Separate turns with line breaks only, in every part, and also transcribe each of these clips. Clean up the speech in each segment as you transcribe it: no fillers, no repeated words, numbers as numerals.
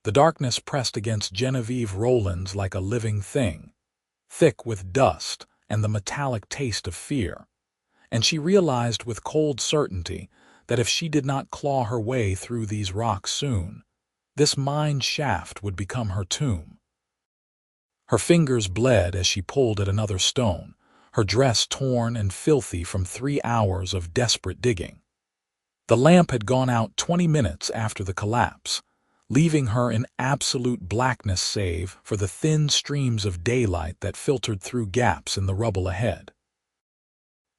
The darkness pressed against Genevieve Rollins like a living thing, thick with dust and the metallic taste of fear, and she realized with cold certainty that if she did not claw her way through these rocks soon, this mine shaft would become her tomb. Her fingers bled as she pulled at another stone, her dress torn and filthy from 3 hours of desperate digging. The lamp had gone out 20 minutes after the collapse, leaving her in absolute blackness save for the thin streams of daylight that filtered through gaps in the rubble ahead.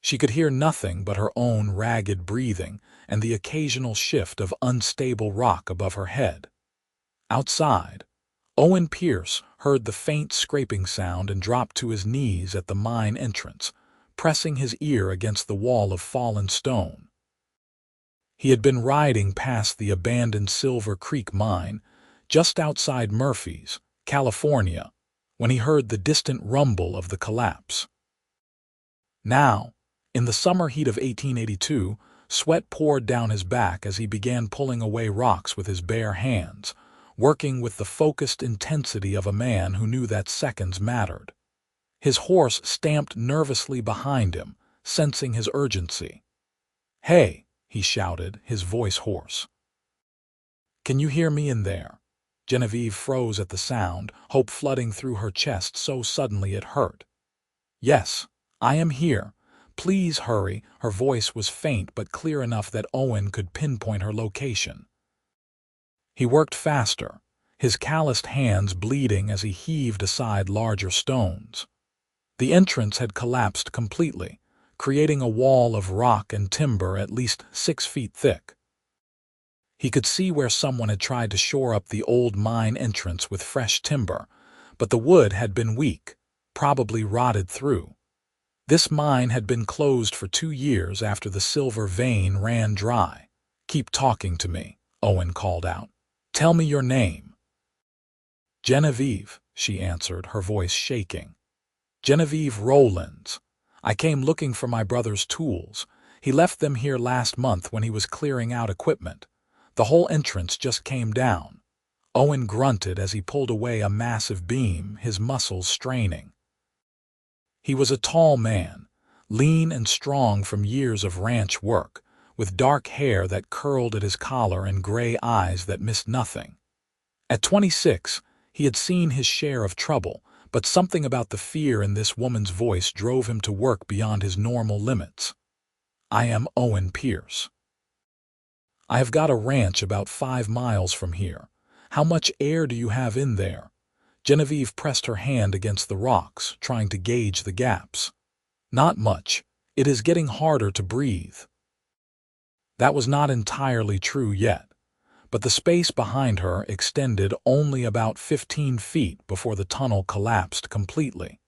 She could hear nothing but her own ragged breathing and the occasional shift of unstable rock above her head. Outside, Owen Pierce heard the faint scraping sound and dropped to his knees at the mine entrance, pressing his ear against the wall of fallen stone. He had been riding past the abandoned Silver Creek mine, just outside Murphy's, California, when he heard the distant rumble of the collapse. Now, in the summer heat of 1882, sweat poured down his back as he began pulling away rocks with his bare hands, working with the focused intensity of a man who knew that seconds mattered. His horse stamped nervously behind him, sensing his urgency. "Hey!" he shouted, his voice hoarse. "Can you hear me in there?" Genevieve froze at the sound, hope flooding through her chest so suddenly it hurt. "Yes, I am here. Please hurry." Her voice was faint but clear enough that Owen could pinpoint her location. He worked faster, his calloused hands bleeding as he heaved aside larger stones. The entrance had collapsed completely, creating a wall of rock and timber at least 6 feet thick. He could see where someone had tried to shore up the old mine entrance with fresh timber, but the wood had been weak, probably rotted through. This mine had been closed for 2 years after the silver vein ran dry. "Keep talking to me," Owen called out. "Tell me your name." "Genevieve," she answered, her voice shaking. "Genevieve Rollins. I came looking for my brother's tools. He left them here last month when he was clearing out equipment. The whole entrance just came down." Owen grunted as he pulled away a massive beam, his muscles straining. He was a tall man, lean and strong from years of ranch work, with dark hair that curled at his collar and gray eyes that missed nothing. At 26, he had seen his share of trouble, but something about the fear in this woman's voice drove him to work beyond his normal limits. "I am Owen Pierce. I have got a ranch about 5 miles from here. How much air do you have in there?" Genevieve pressed her hand against the rocks, trying to gauge the gaps. "Not much. It is getting harder to breathe." That was not entirely true yet, but the space behind her extended only about 15 feet before the tunnel collapsed completely,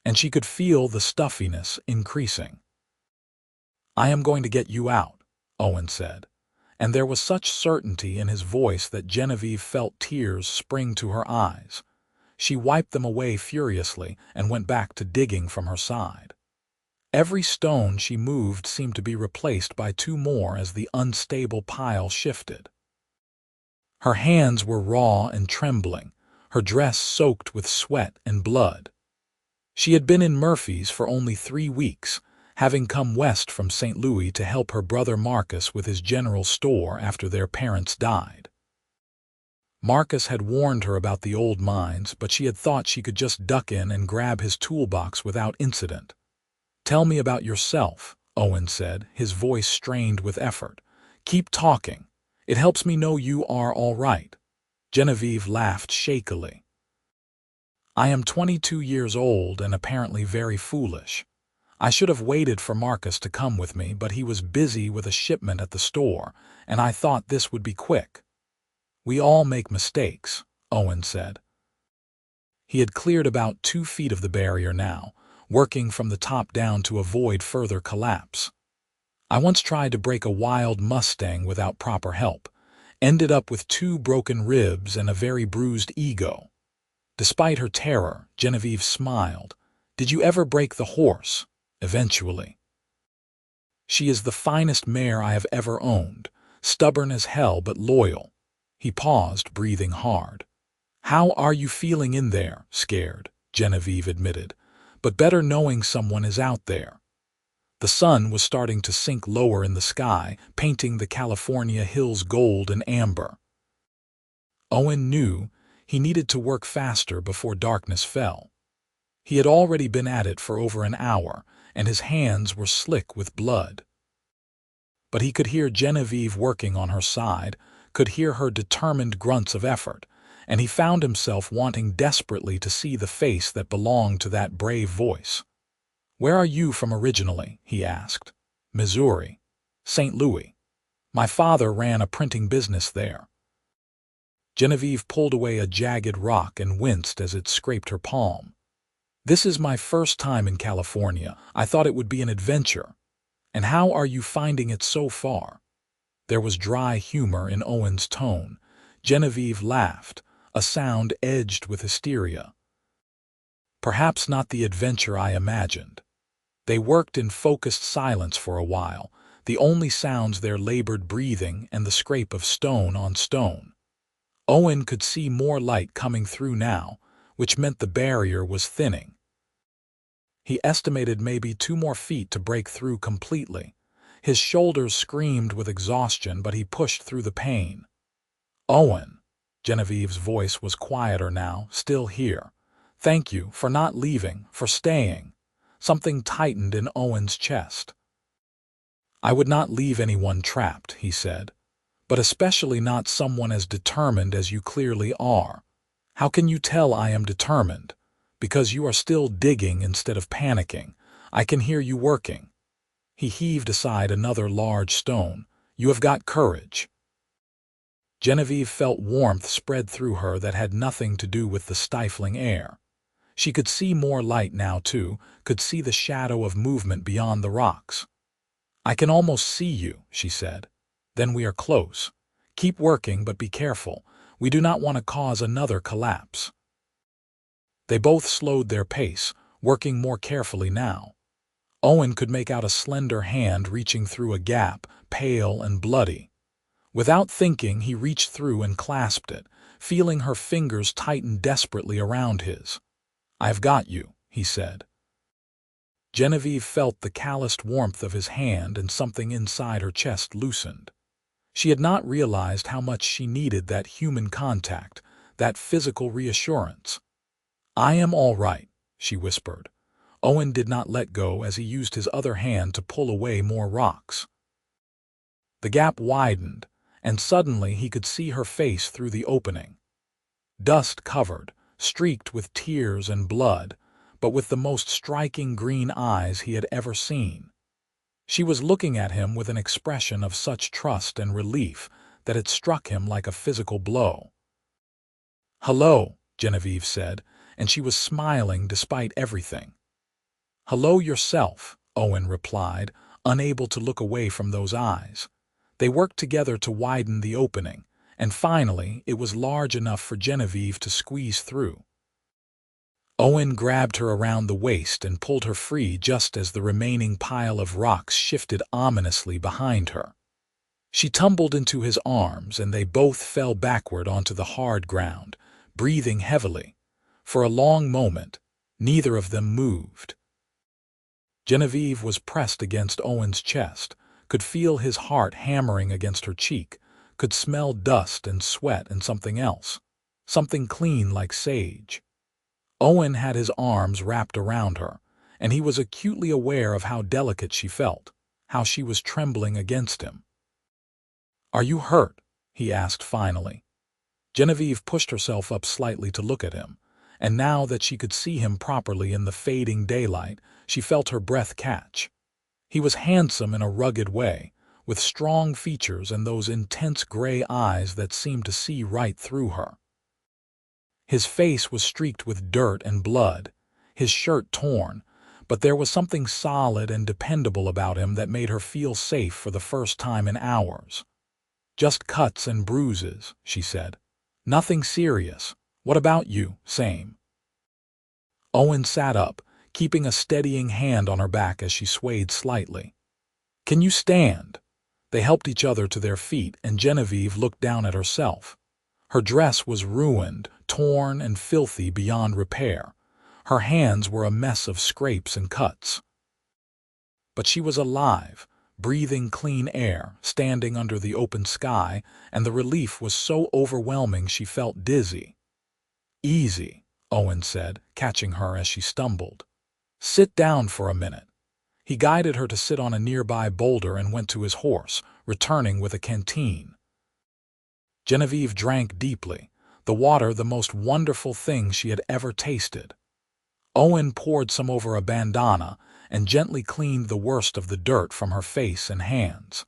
and she could feel the stuffiness increasing. "I am going to get you out," Owen said, and there was such certainty in his voice that Genevieve felt tears spring to her eyes. She wiped them away furiously and went back to digging from her side. Every stone she moved seemed to be replaced by 2 more as the unstable pile shifted. Her hands were raw and trembling, her dress soaked with sweat and blood. She had been in Murphy's for only 3 weeks, having come west from St. Louis to help her brother Marcus with his general store after their parents died. Marcus had warned her about the old mines, but she had thought she could just duck in and grab his toolbox without incident. "Tell me about yourself," Owen said, his voice strained with effort. "Keep talking. It helps me know you are all right." Genevieve laughed shakily. "I am 22 years old and apparently very foolish. I should have waited for Marcus to come with me, but he was busy with a shipment at the store, and I thought this would be quick." "We all make mistakes," Owen said. He had cleared about 2 feet of the barrier now, working from the top down to avoid further collapse. "I once tried to break a wild Mustang without proper help, ended up with 2 broken ribs and a very bruised ego." Despite her terror, Genevieve smiled. "Did you ever break the horse?" "Eventually." "She is the finest mare I have ever owned, stubborn as hell but loyal." He paused, breathing hard. "How are you feeling in there?" "Scared," Genevieve admitted, "but better knowing someone is out there." The sun was starting to sink lower in the sky, painting the California hills gold and amber. Owen knew he needed to work faster before darkness fell. He had already been at it for over an hour, and his hands were slick with blood. But he could hear Genevieve working on her side, could hear her determined grunts of effort, and he found himself wanting desperately to see the face that belonged to that brave voice. "Where are you from originally?" he asked. "Missouri. St. Louis. My father ran a printing business there." Genevieve pulled away a jagged rock and winced as it scraped her palm. "This is my first time in California. I thought it would be an adventure. And how are you finding it so far?" There was dry humor in Owen's tone. Genevieve laughed, a sound edged with hysteria. "Perhaps not the adventure I imagined." They worked in focused silence for a while, the only sounds their labored breathing and the scrape of stone on stone. Owen could see more light coming through now, which meant the barrier was thinning. He estimated maybe 2 more feet to break through completely. His shoulders screamed with exhaustion, but he pushed through the pain. "Owen," Genevieve's voice was quieter now, still here. "Thank you for not leaving, for staying." Something tightened in Owen's chest. "I would not leave anyone trapped," he said, "but especially not someone as determined as you clearly are." "How can you tell I am determined?" "Because you are still digging instead of panicking. I can hear you working." He heaved aside another large stone. "You have got courage." Genevieve felt warmth spread through her that had nothing to do with the stifling air. She could see more light now, too, could see the shadow of movement beyond the rocks. "I can almost see you," she said. "Then we are close. Keep working, but be careful. We do not want to cause another collapse." They both slowed their pace, working more carefully now. Owen could make out a slender hand reaching through a gap, pale and bloody. Without thinking, he reached through and clasped it, feeling her fingers tighten desperately around his. "I've got you," he said. Genevieve felt the calloused warmth of his hand, and something inside her chest loosened. She had not realized how much she needed that human contact, that physical reassurance. "I am all right," she whispered. Owen did not let go as he used his other hand to pull away more rocks. The gap widened, and suddenly he could see her face through the opening. Dust-covered, streaked with tears and blood, but with the most striking green eyes he had ever seen. She was looking at him with an expression of such trust and relief that it struck him like a physical blow. "Hello," Genevieve said, and she was smiling despite everything. "Hello yourself," Owen replied, unable to look away from those eyes. They worked together to widen the opening, and finally it was large enough for Genevieve to squeeze through. Owen grabbed her around the waist and pulled her free just as the remaining pile of rocks shifted ominously behind her. She tumbled into his arms, and they both fell backward onto the hard ground, breathing heavily. For a long moment, neither of them moved. Genevieve was pressed against Owen's chest, could feel his heart hammering against her cheek, could smell dust and sweat and something else, something clean like sage. Owen had his arms wrapped around her, and he was acutely aware of how delicate she felt, how she was trembling against him. "Are you hurt?" he asked finally. Genevieve pushed herself up slightly to look at him, and now that she could see him properly in the fading daylight, she felt her breath catch. He was handsome in a rugged way, with strong features and those intense gray eyes that seemed to see right through her. His face was streaked with dirt and blood, his shirt torn, but there was something solid and dependable about him that made her feel safe for the first time in hours. "Just cuts and bruises," she said. "Nothing serious. What about you? Same." Owen sat up, keeping a steadying hand on her back as she swayed slightly. "Can you stand?" They helped each other to their feet, and Genevieve looked down at herself. Her dress was ruined, torn and filthy beyond repair. Her hands were a mess of scrapes and cuts. But she was alive, breathing clean air, standing under the open sky, and the relief was so overwhelming she felt dizzy. "Easy," Owen said, catching her as she stumbled. "Sit down for a minute." He guided her to sit on a nearby boulder and went to his horse, returning with a canteen. Genevieve drank deeply, the water the most wonderful thing she had ever tasted. Owen poured some over a bandana and gently cleaned the worst of the dirt from her face and hands.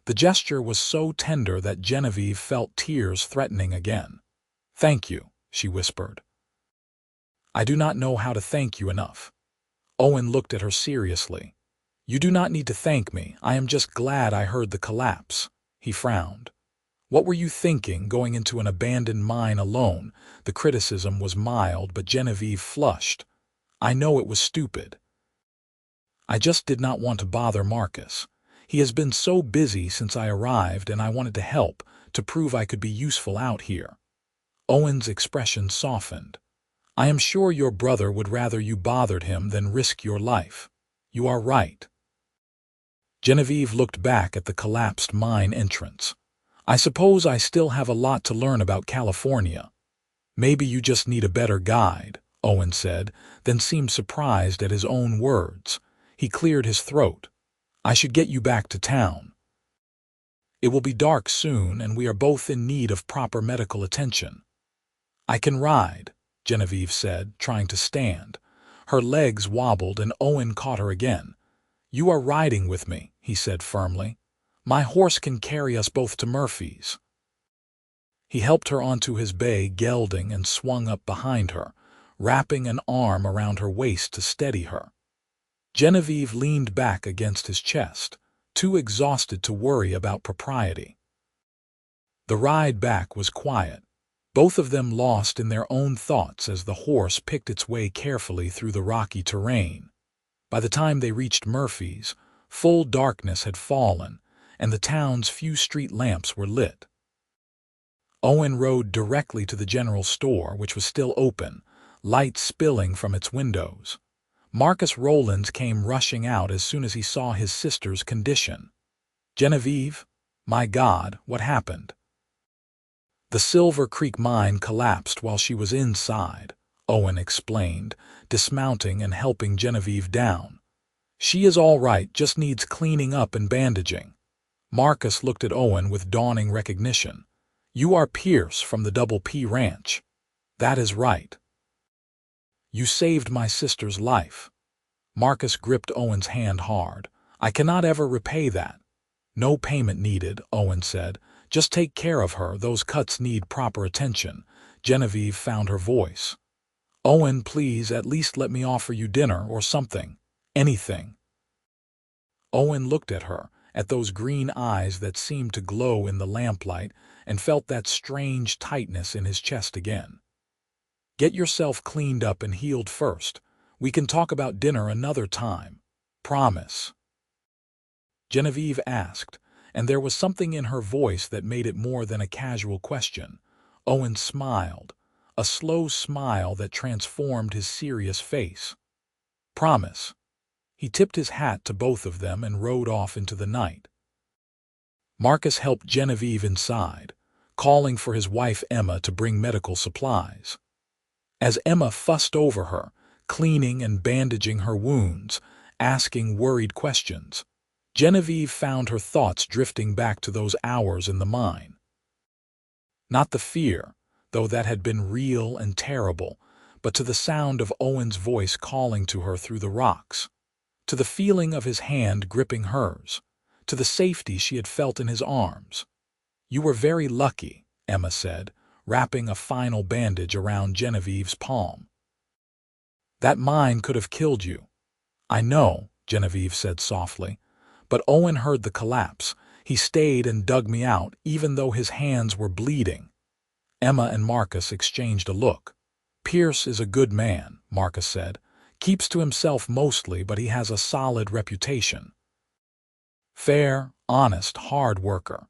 The gesture was so tender that Genevieve felt tears threatening again. "Thank you," she whispered. "I do not know how to thank you enough." Owen looked at her seriously. "You do not need to thank me. I am just glad I heard the collapse." He frowned. "What were you thinking, going into an abandoned mine alone?" The criticism was mild, but Genevieve flushed. "I know it was stupid. I just did not want to bother Marcus. He has been so busy since I arrived, and I wanted to help, to prove I could be useful out here." Owen's expression softened. "I am sure your brother would rather you bothered him than risk your life. You are right." Genevieve looked back at the collapsed mine entrance. "I suppose I still have a lot to learn about California." "Maybe you just need a better guide," Owen said, then seemed surprised at his own words. He cleared his throat. "I should get you back to town. It will be dark soon, and we are both in need of proper medical attention." "I can ride," Genevieve said, trying to stand. Her legs wobbled, and Owen caught her again. "You are riding with me," he said firmly. "My horse can carry us both to Murphy's." He helped her onto his bay gelding and swung up behind her, wrapping an arm around her waist to steady her. Genevieve leaned back against his chest, too exhausted to worry about propriety. The ride back was quiet, both of them lost in their own thoughts as the horse picked its way carefully through the rocky terrain. By the time they reached Murphy's, full darkness had fallen, and the town's few street lamps were lit. Owen rode directly to the general store, which was still open, light spilling from its windows. Marcus Rollins came rushing out as soon as he saw his sister's condition. "Genevieve, my God, what happened?" "The Silver Creek mine collapsed while she was inside," Owen explained, dismounting and helping Genevieve down. "She is all right, just needs cleaning up and bandaging." Marcus looked at Owen with dawning recognition. "You are Pierce from the Double P Ranch." "That is right. You saved my sister's life." Marcus gripped Owen's hand hard. "I cannot ever repay that." "No payment needed," Owen said. "Just take care of her. Those cuts need proper attention." Genevieve found her voice. "Owen, please, at least let me offer you dinner or something. Anything." Owen looked at her, at those green eyes that seemed to glow in the lamplight, and felt that strange tightness in his chest again. "Get yourself cleaned up and healed first. We can talk about dinner another time. Promise?" Genevieve asked, and there was something in her voice that made it more than a casual question. Owen smiled, a slow smile that transformed his serious face. "Promise." He tipped his hat to both of them and rode off into the night. Marcus helped Genevieve inside, calling for his wife Emma to bring medical supplies. As Emma fussed over her, cleaning and bandaging her wounds, asking worried questions, Genevieve found her thoughts drifting back to those hours in the mine. Not the fear, though that had been real and terrible, but to the sound of Owen's voice calling to her through the rocks, to the feeling of his hand gripping hers, to the safety she had felt in his arms. "You were very lucky," Emma said, wrapping a final bandage around Genevieve's palm. "That mine could have killed you." "I know," Genevieve said softly, "but Owen heard the collapse. He stayed and dug me out, even though his hands were bleeding." Emma and Marcus exchanged a look. "Pierce is a good man," Marcus said. "Keeps to himself mostly, but he has a solid reputation. Fair, honest, hard worker."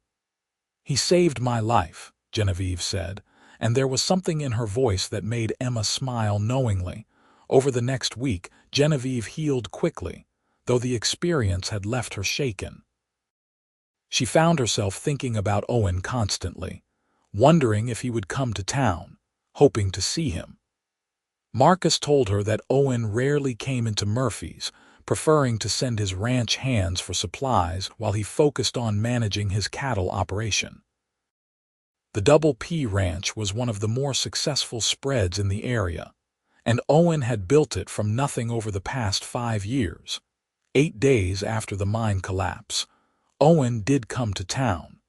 "He saved my life," Genevieve said, and there was something in her voice that made Emma smile knowingly. Over the next week, Genevieve healed quickly, though the experience had left her shaken. She found herself thinking about Owen constantly, wondering if he would come to town, hoping to see him. Marcus told her that Owen rarely came into Murphy's, preferring to send his ranch hands for supplies while he focused on managing his cattle operation. The Double P Ranch was one of the more successful spreads in the area, and Owen had built it from nothing over the past 5 years. 8 days after the mine collapse, Owen did come to town.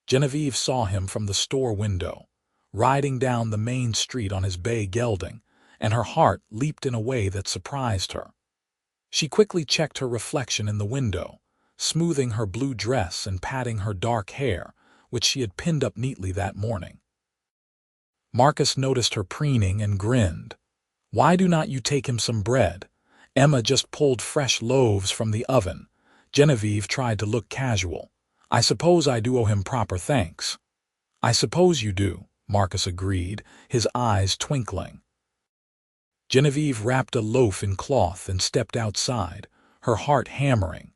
Genevieve saw him from the store window, riding down the main street on his bay gelding, and her heart leaped in a way that surprised her. She quickly checked her reflection in the window, smoothing her blue dress and patting her dark hair, which she had pinned up neatly that morning. Marcus noticed her preening and grinned. "Why do not you take him some bread? Emma just pulled fresh loaves from the oven." Genevieve tried to look casual. "I suppose I do owe him proper thanks." "I suppose you do," Marcus agreed, his eyes twinkling. Genevieve wrapped a loaf in cloth and stepped outside, her heart hammering.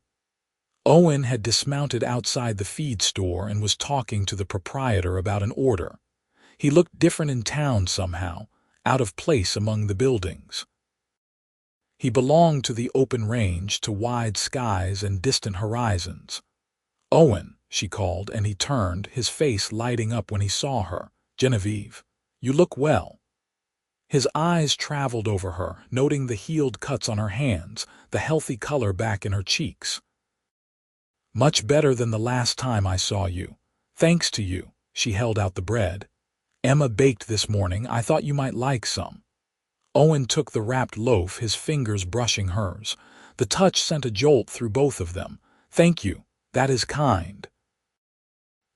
Owen had dismounted outside the feed store and was talking to the proprietor about an order. He looked different in town somehow, out of place among the buildings. He belonged to the open range, to wide skies and distant horizons. "Owen," she called, and he turned, his face lighting up when he saw her. "Genevieve, you look well." His eyes traveled over her, noting the healed cuts on her hands, the healthy color back in her cheeks. "Much better than the last time I saw you. Thanks to you." She held out the bread. "Emma baked this morning. I thought you might like some." Owen took the wrapped loaf, his fingers brushing hers. The touch sent a jolt through both of them. "Thank you. That is kind."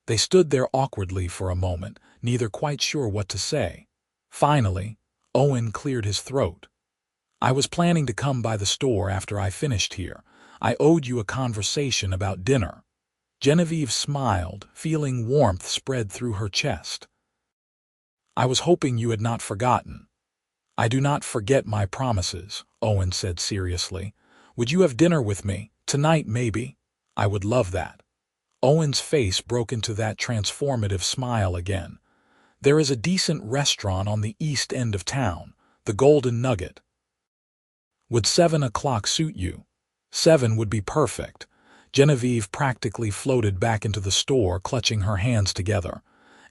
They stood there awkwardly for a moment, neither quite sure what to say. Finally, Owen cleared his throat. "I was planning to come by the store after I finished here. I owed you a conversation about dinner." Genevieve smiled, feeling warmth spread through her chest. "I was hoping you had not forgotten." "I do not forget my promises," Owen said seriously. "Would you have dinner with me? Tonight, maybe?" "I would love that." Owen's face broke into that transformative smile again. "There is a decent restaurant on the east end of town, the Golden Nugget. Would 7 o'clock suit you?" 7 would be perfect. Genevieve practically floated back into the store, clutching her hands together.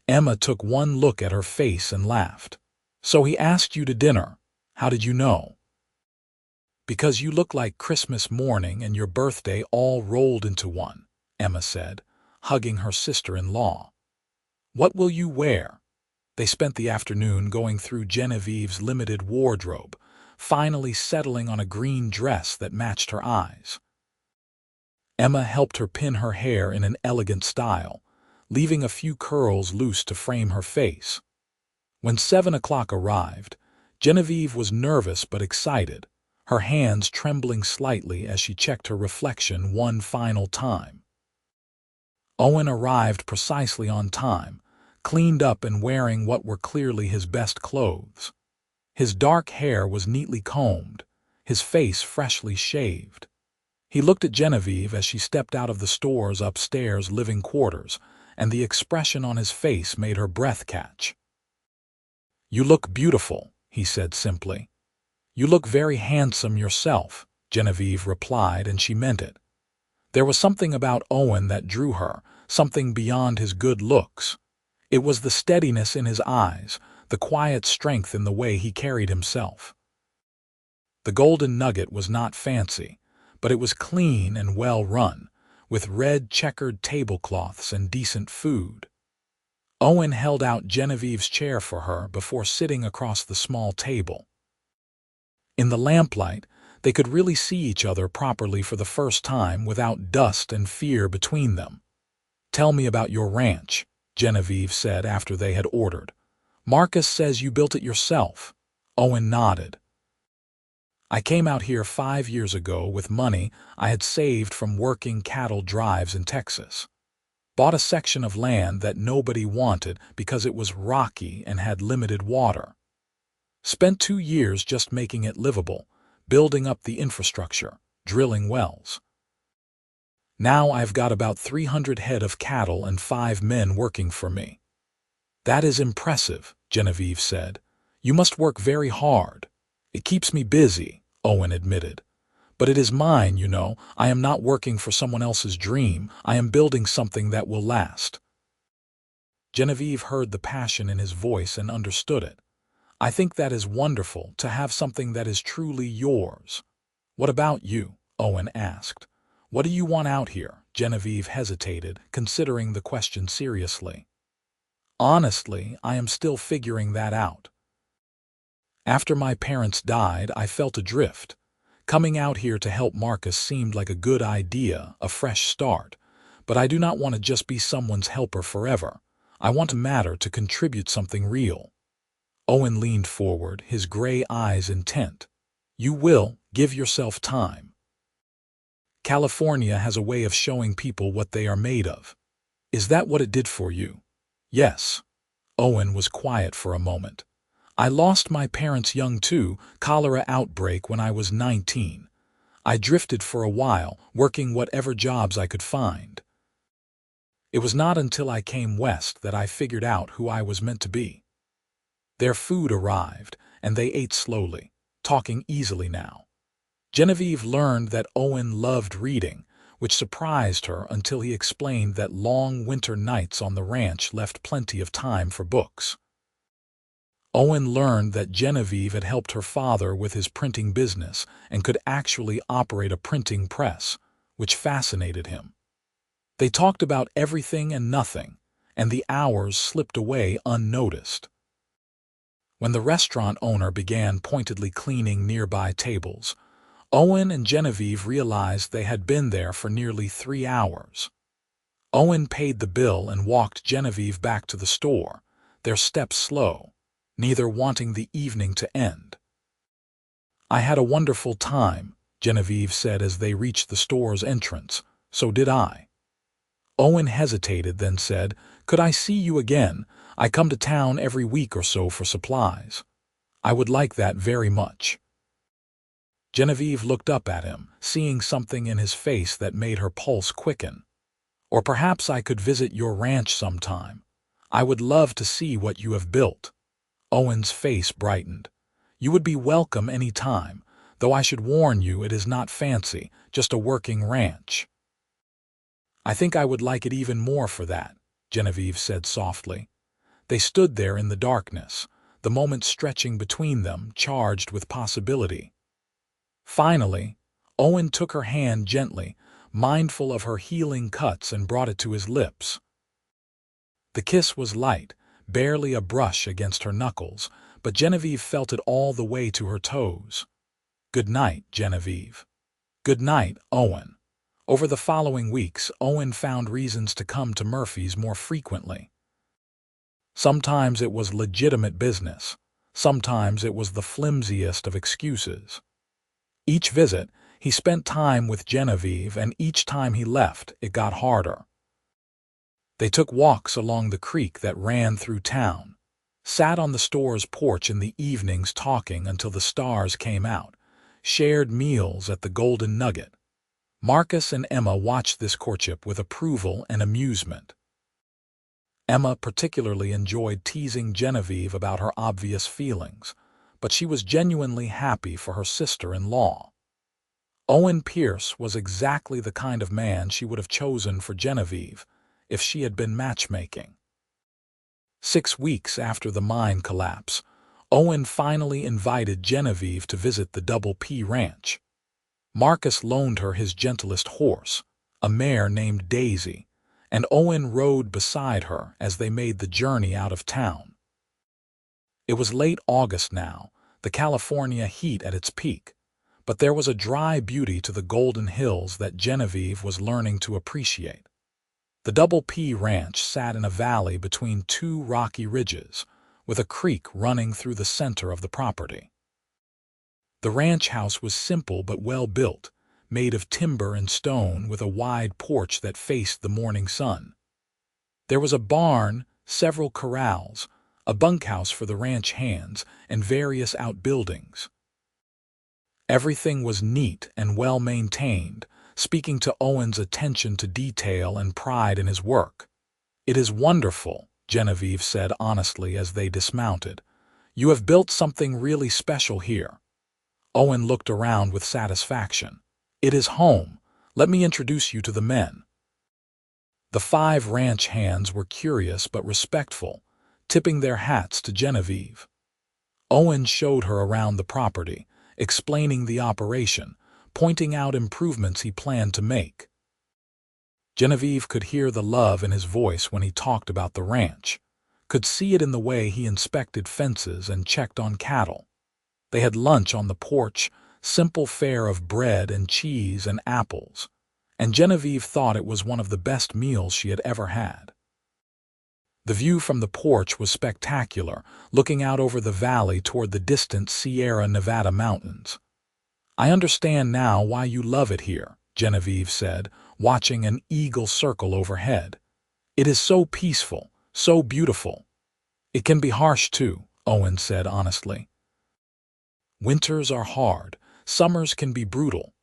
Emma took one look at her face and laughed. "So he asked you to dinner. How did you know?" "Because you look like Christmas morning and your birthday all rolled into one," Emma said, hugging her sister-in-law. "What will you wear?" They spent the afternoon going through Genevieve's limited wardrobe, finally settling on a green dress that matched her eyes. Emma helped her pin her hair in an elegant style, leaving a few curls loose to frame her face. When 7 o'clock arrived, Genevieve was nervous but excited, her hands trembling slightly as she checked her reflection one final time. Owen arrived precisely on time, cleaned up and wearing what were clearly his best clothes. His dark hair was neatly combed, his face freshly shaved. He looked at Genevieve as she stepped out of the store's upstairs living quarters, and the expression on his face made her breath catch. "You look beautiful," he said simply. "You look very handsome yourself," Genevieve replied, and she meant it. There was something about Owen that drew her, something beyond his good looks. It was the steadiness in his eyes, the quiet strength in the way he carried himself. The Golden Nugget was not fancy, but it was clean and well run, with red checkered tablecloths and decent food. Owen held out Genevieve's chair for her before sitting across the small table. In the lamplight, they could really see each other properly for the first time without dust and fear between them. "Tell me about your ranch," Genevieve said after they had ordered. "Marcus says you built it yourself." Owen nodded. "I came out here 5 years ago with money I had saved from working cattle drives in Texas. Bought a section of land that nobody wanted because it was rocky and had limited water. Spent 2 years just making it livable, building up the infrastructure, drilling wells. Now I've got about 300 head of cattle and 5 men working for me. That is impressive, Genevieve said. You must work very hard. It keeps me busy, Owen admitted. But it is mine, you know. I am not working for someone else's dream. I am building something that will last. Genevieve heard the passion in his voice and understood it. I think that is wonderful, to have something that is truly yours. What about you? Owen asked. What do you want out here? Genevieve hesitated, considering the question seriously. Honestly, I am still figuring that out. After my parents died, I felt adrift. Coming out here to help Marcus seemed like a good idea, a fresh start. But I do not want to just be someone's helper forever. I want to matter, to contribute something real. Owen leaned forward, his gray eyes intent. You will. Give yourself time. California has a way of showing people what they are made of. Is that what it did for you? Yes. Owen was quiet for a moment. I lost my parents young too, cholera outbreak when I was 19. I drifted for a while, working whatever jobs I could find. It was not until I came west that I figured out who I was meant to be. Their food arrived, and they ate slowly, talking easily now. Genevieve learned that Owen loved reading, which surprised her until he explained that long winter nights on the ranch left plenty of time for books. Owen learned that Genevieve had helped her father with his printing business and could actually operate a printing press, which fascinated him. They talked about everything and nothing, and the hours slipped away unnoticed. When the restaurant owner began pointedly cleaning nearby tables, Owen and Genevieve realized they had been there for nearly 3 hours. Owen paid the bill and walked Genevieve back to the store, their steps slow, neither wanting the evening to end. I had a wonderful time, Genevieve said as they reached the store's entrance. So did I. Owen hesitated, then said, Could I see you again? I come to town every week or so for supplies. I would like that very much. Genevieve looked up at him, seeing something in his face that made her pulse quicken. Or perhaps I could visit your ranch sometime. I would love to see what you have built. Owen's face brightened. You would be welcome any time, though I should warn you it is not fancy, just a working ranch. I think I would like it even more for that, Genevieve said softly. They stood there in the darkness, the moment stretching between them, charged with possibility. Finally, Owen took her hand gently, mindful of her healing cuts, and brought it to his lips. The kiss was light, barely a brush against her knuckles, but Genevieve felt it all the way to her toes. Good night, Genevieve. Good night, Owen. Over the following weeks, Owen found reasons to come to Murphy's more frequently. Sometimes it was legitimate business. Sometimes it was the flimsiest of excuses. Each visit, he spent time with Genevieve, and each time he left, it got harder. They took walks along the creek that ran through town, sat on the store's porch in the evenings talking until the stars came out, shared meals at the Golden Nugget. Marcus and Emma watched this courtship with approval and amusement. Emma particularly enjoyed teasing Genevieve about her obvious feelings, but she was genuinely happy for her sister-in-law. Owen Pierce was exactly the kind of man she would have chosen for Genevieve if she had been matchmaking. 6 weeks after the mine collapse, Owen finally invited Genevieve to visit the Double P Ranch. Marcus loaned her his gentlest horse, a mare named Daisy, and Owen rode beside her as they made the journey out of town. It was late August now, the California heat at its peak, but there was a dry beauty to the Golden Hills that Genevieve was learning to appreciate. The Double P Ranch sat in a valley between 2 rocky ridges, with a creek running through the center of the property. The ranch house was simple but well built, made of timber and stone with a wide porch that faced the morning sun. There was a barn, several corrals, a bunkhouse for the ranch hands, and various outbuildings. Everything was neat and well maintained, speaking to Owen's attention to detail and pride in his work. "It is wonderful," Genevieve said honestly as they dismounted. "You have built something really special here." Owen looked around with satisfaction. "It is home. Let me introduce you to the men." The 5 ranch hands were curious but respectful, tipping their hats to Genevieve. Owen showed her around the property, explaining the operation, pointing out improvements he planned to make. Genevieve could hear the love in his voice when he talked about the ranch, could see it in the way he inspected fences and checked on cattle. They had lunch on the porch, simple fare of bread and cheese and apples, and Genevieve thought it was one of the best meals she had ever had. The view from the porch was spectacular, looking out over the valley toward the distant Sierra Nevada mountains. "I understand now why you love it here," Genevieve said, watching an eagle circle overhead. "It is so peaceful, so beautiful." "It can be harsh too," Owen said honestly. "Winters are hard, summers can be brutal.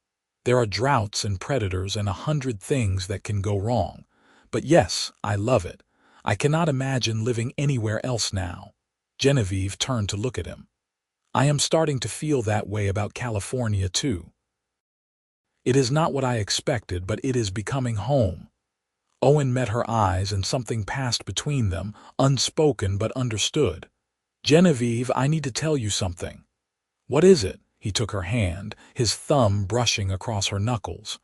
There are droughts and predators and 100 things that can go wrong. But yes, I love it. I cannot imagine living anywhere else now." Genevieve turned to look at him. "I am starting to feel that way about California too. It is not what I expected, but it is becoming home." Owen met her eyes and something passed between them, unspoken but understood. "Genevieve, I need to tell you something." "What is it?" He took her hand, his thumb brushing across her knuckles.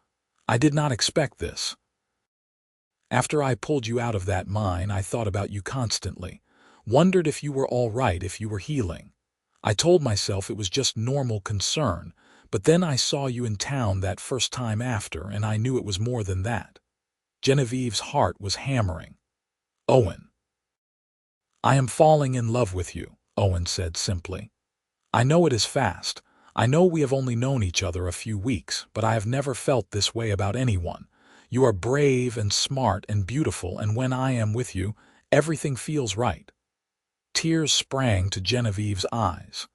"I did not expect this. After I pulled you out of that mine, I thought about you constantly, wondered if you were all right, if you were healing. I told myself it was just normal concern, but then I saw you in town that first time after, and I knew it was more than that." Genevieve's heart was hammering. "Owen." "I am falling in love with you," Owen said simply. "I know it is fast. I know we have only known each other a few weeks, but I have never felt this way about anyone. You are brave and smart and beautiful, and when I am with you, everything feels right." Tears sprang to Genevieve's eyes.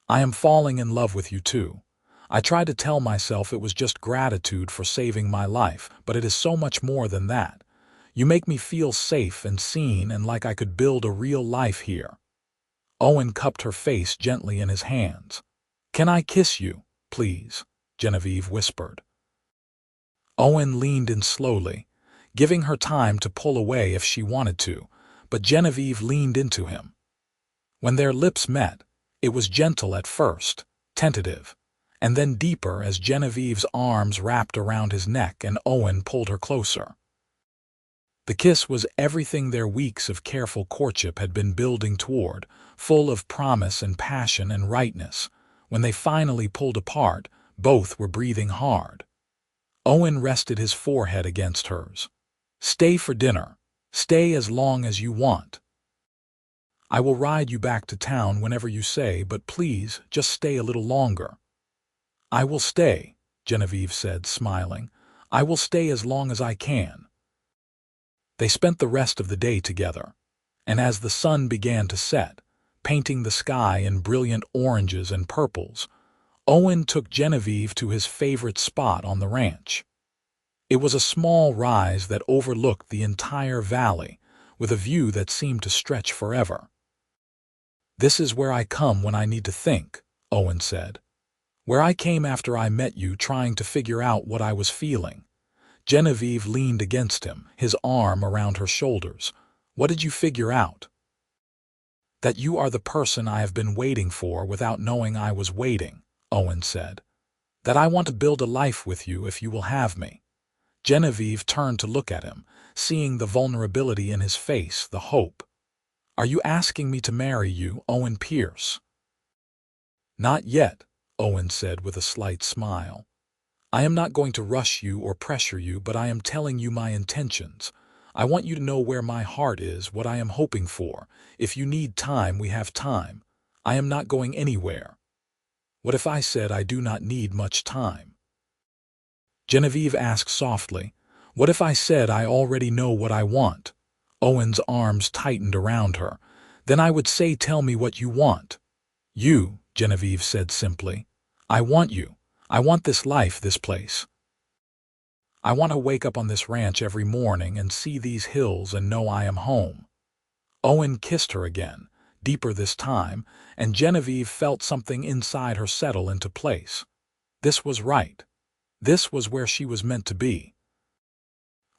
"I am falling in love with you too. I tried to tell myself it was just gratitude for saving my life, but it is so much more than that. You make me feel safe and seen and like I could build a real life here." Owen cupped her face gently in his hands. "Can I kiss you, please?" Genevieve whispered. Owen leaned in slowly, giving her time to pull away if she wanted to, but Genevieve leaned into him. When their lips met, it was gentle at first, tentative, and then deeper as Genevieve's arms wrapped around his neck and Owen pulled her closer. The kiss was everything their weeks of careful courtship had been building toward, full of promise and passion and rightness. When they finally pulled apart, both were breathing hard. Owen rested his forehead against hers. "Stay for dinner. Stay as long as you want. I will ride you back to town whenever you say, but please, just stay a little longer." "I will stay," Genevieve said, smiling. "I will stay as long as I can." They spent the rest of the day together, and as the sun began to set, painting the sky in brilliant oranges and purples, Owen took Genevieve to his favorite spot on the ranch. It was a small rise that overlooked the entire valley, with a view that seemed to stretch forever. "This is where I come when I need to think," Owen said. "Where I came after I met you, trying to figure out what I was feeling." Genevieve leaned against him, his arm around her shoulders. "What did you figure out?" "That you are the person I have been waiting for without knowing I was waiting," Owen said. "That I want to build a life with you if you will have me." Genevieve turned to look at him, seeing the vulnerability in his face, the hope. "Are you asking me to marry you, Owen Pierce?" "Not yet," Owen said with a slight smile. "I am not going to rush you or pressure you, but I am telling you my intentions. I want you to know where my heart is, what I am hoping for. If you need time, we have time. I am not going anywhere." "What if I said I do not need much time?" Genevieve asked softly, What if I said I already know what I want? Owen's arms tightened around her. Then I would say, tell me what you want. You, Genevieve said simply. I want you. I want this life, this place. I want to wake up on this ranch every morning and see these hills and know I am home. Owen kissed her again, deeper this time, and Genevieve felt something inside her settle into place. This was right. This was where she was meant to be.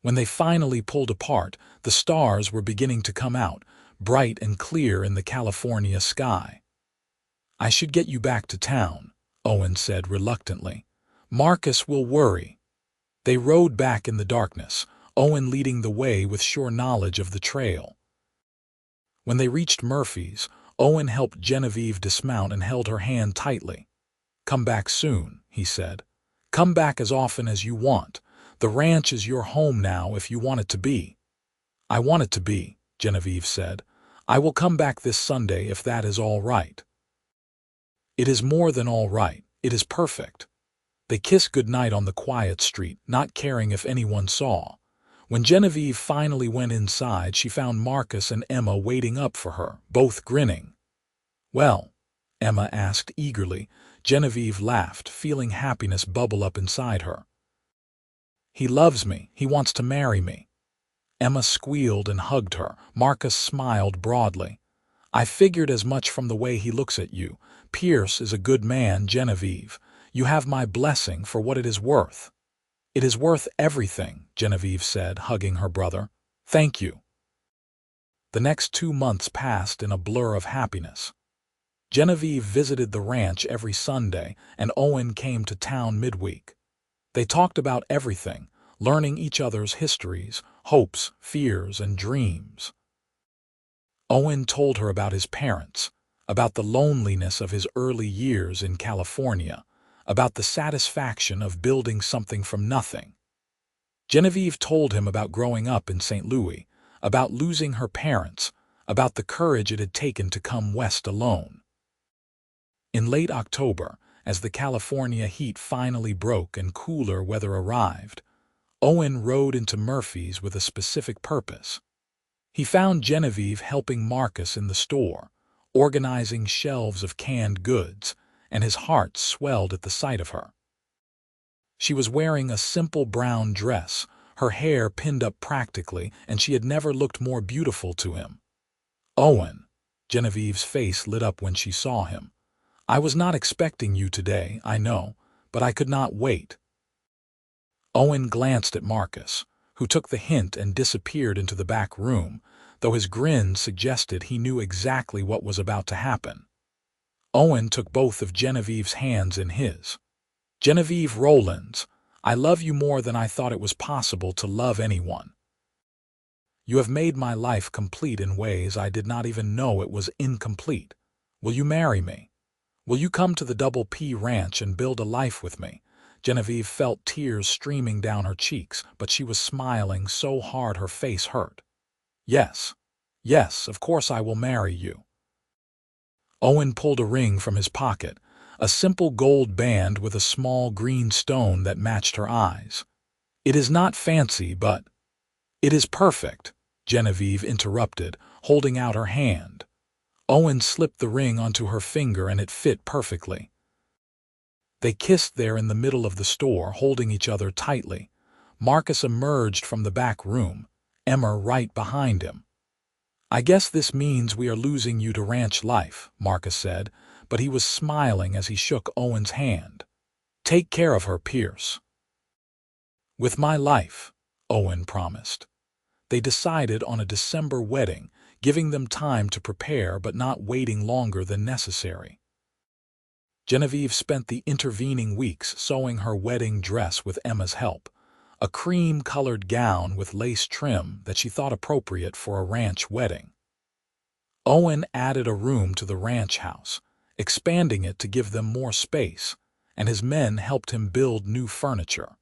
When they finally pulled apart, the stars were beginning to come out, bright and clear in the California sky. I should get you back to town, Owen said reluctantly. Marcus will worry. They rode back in the darkness, Owen leading the way with sure knowledge of the trail. When they reached Murphy's, Owen helped Genevieve dismount and held her hand tightly. Come back soon, he said. Come back as often as you want. The ranch is your home now if you want it to be. I want it to be, Genevieve said. I will come back this Sunday if that is all right. It is more than all right. It is perfect. They kissed goodnight on the quiet street, not caring if anyone saw. When Genevieve finally went inside, she found Marcus and Emma waiting up for her, both grinning. Well, Emma asked eagerly. Genevieve laughed, feeling happiness bubble up inside her. He loves me. He wants to marry me. Emma squealed and hugged her. Marcus smiled broadly. I figured as much from the way he looks at you. Pierce is a good man, Genevieve. You have my blessing for what it is worth. It is worth everything, Genevieve said, hugging her brother. Thank you. The next 2 months passed in a blur of happiness. Genevieve visited the ranch every Sunday, and Owen came to town midweek. They talked about everything, learning each other's histories, hopes, fears, and dreams. Owen told her about his parents, about the loneliness of his early years in California, about the satisfaction of building something from nothing. Genevieve told him about growing up in St. Louis, about losing her parents, about the courage it had taken to come west alone. In late October, as the California heat finally broke and cooler weather arrived, Owen rode into Murphy's with a specific purpose. He found Genevieve helping Marcus in the store, organizing shelves of canned goods, and his heart swelled at the sight of her. She was wearing a simple brown dress, her hair pinned up practically, and she had never looked more beautiful to him. Owen, Genevieve's face lit up when she saw him. I was not expecting you today, I know, but I could not wait. Owen glanced at Marcus, who took the hint and disappeared into the back room, though his grin suggested he knew exactly what was about to happen. Owen took both of Genevieve's hands in his. Genevieve Rollins, I love you more than I thought it was possible to love anyone. You have made my life complete in ways I did not even know it was incomplete. Will you marry me? Will you come to the Double P Ranch and build a life with me? Genevieve felt tears streaming down her cheeks, but she was smiling so hard her face hurt. Yes, yes, of course I will marry you. Owen pulled a ring from his pocket, a simple gold band with a small green stone that matched her eyes. It is not fancy, but it is perfect, Genevieve interrupted, holding out her hand. Owen slipped the ring onto her finger and it fit perfectly. They kissed there in the middle of the store, holding each other tightly. Marcus emerged from the back room, Emma right behind him. I guess this means we are losing you to ranch life, Marcus said, but he was smiling as he shook Owen's hand. Take care of her, Pierce. With my life, Owen promised. They decided on a December wedding, giving them time to prepare but not waiting longer than necessary. Genevieve spent the intervening weeks sewing her wedding dress with Emma's help, a cream-colored gown with lace trim that she thought appropriate for a ranch wedding. Owen added a room to the ranch house, expanding it to give them more space, and his men helped him build new furniture.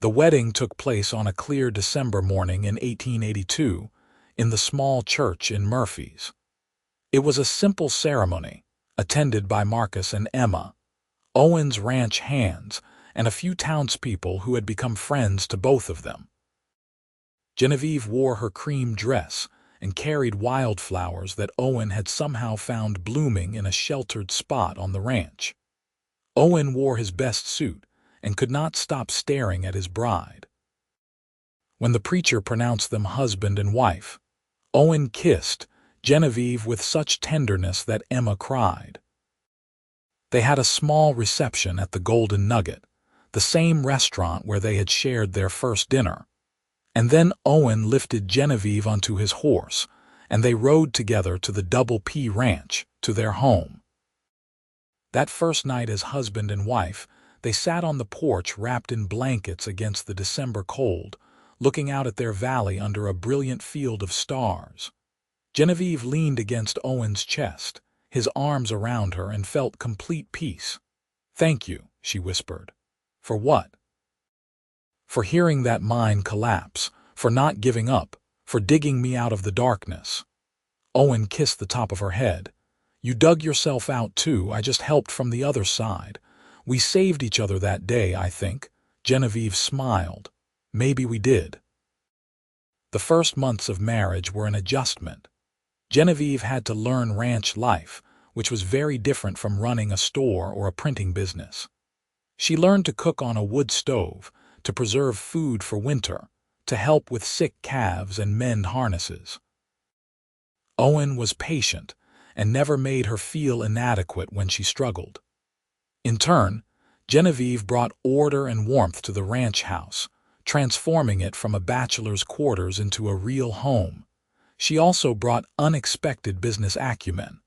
The wedding took place on a clear December morning in 1882 in the small church in Murphy's. It was a simple ceremony, attended by Marcus and Emma, Owen's ranch hands, and a few townspeople who had become friends to both of them. Genevieve wore her cream dress and carried wildflowers that Owen had somehow found blooming in a sheltered spot on the ranch. Owen wore his best suit and could not stop staring at his bride. When the preacher pronounced them husband and wife, Owen kissed Genevieve with such tenderness that Emma cried. They had a small reception at the Golden Nugget, the same restaurant where they had shared their first dinner. And then Owen lifted Genevieve onto his horse, and they rode together to the Double P Ranch, to their home. That first night as husband and wife, they sat on the porch wrapped in blankets against the December cold, looking out at their valley under a brilliant field of stars. Genevieve leaned against Owen's chest, his arms around her, and felt complete peace. "Thank you," she whispered. "For what?" "For hearing that mine collapse, for not giving up, for digging me out of the darkness." Owen kissed the top of her head. "You dug yourself out too, I just helped from the other side. We saved each other that day, I think." Genevieve smiled. "Maybe we did." The first months of marriage were an adjustment. Genevieve had to learn ranch life, which was very different from running a store or a printing business. She learned to cook on a wood stove, to preserve food for winter, to help with sick calves and mend harnesses. Owen was patient and never made her feel inadequate when she struggled. In turn, Genevieve brought order and warmth to the ranch house, transforming it from a bachelor's quarters into a real home. She also brought unexpected business acumen.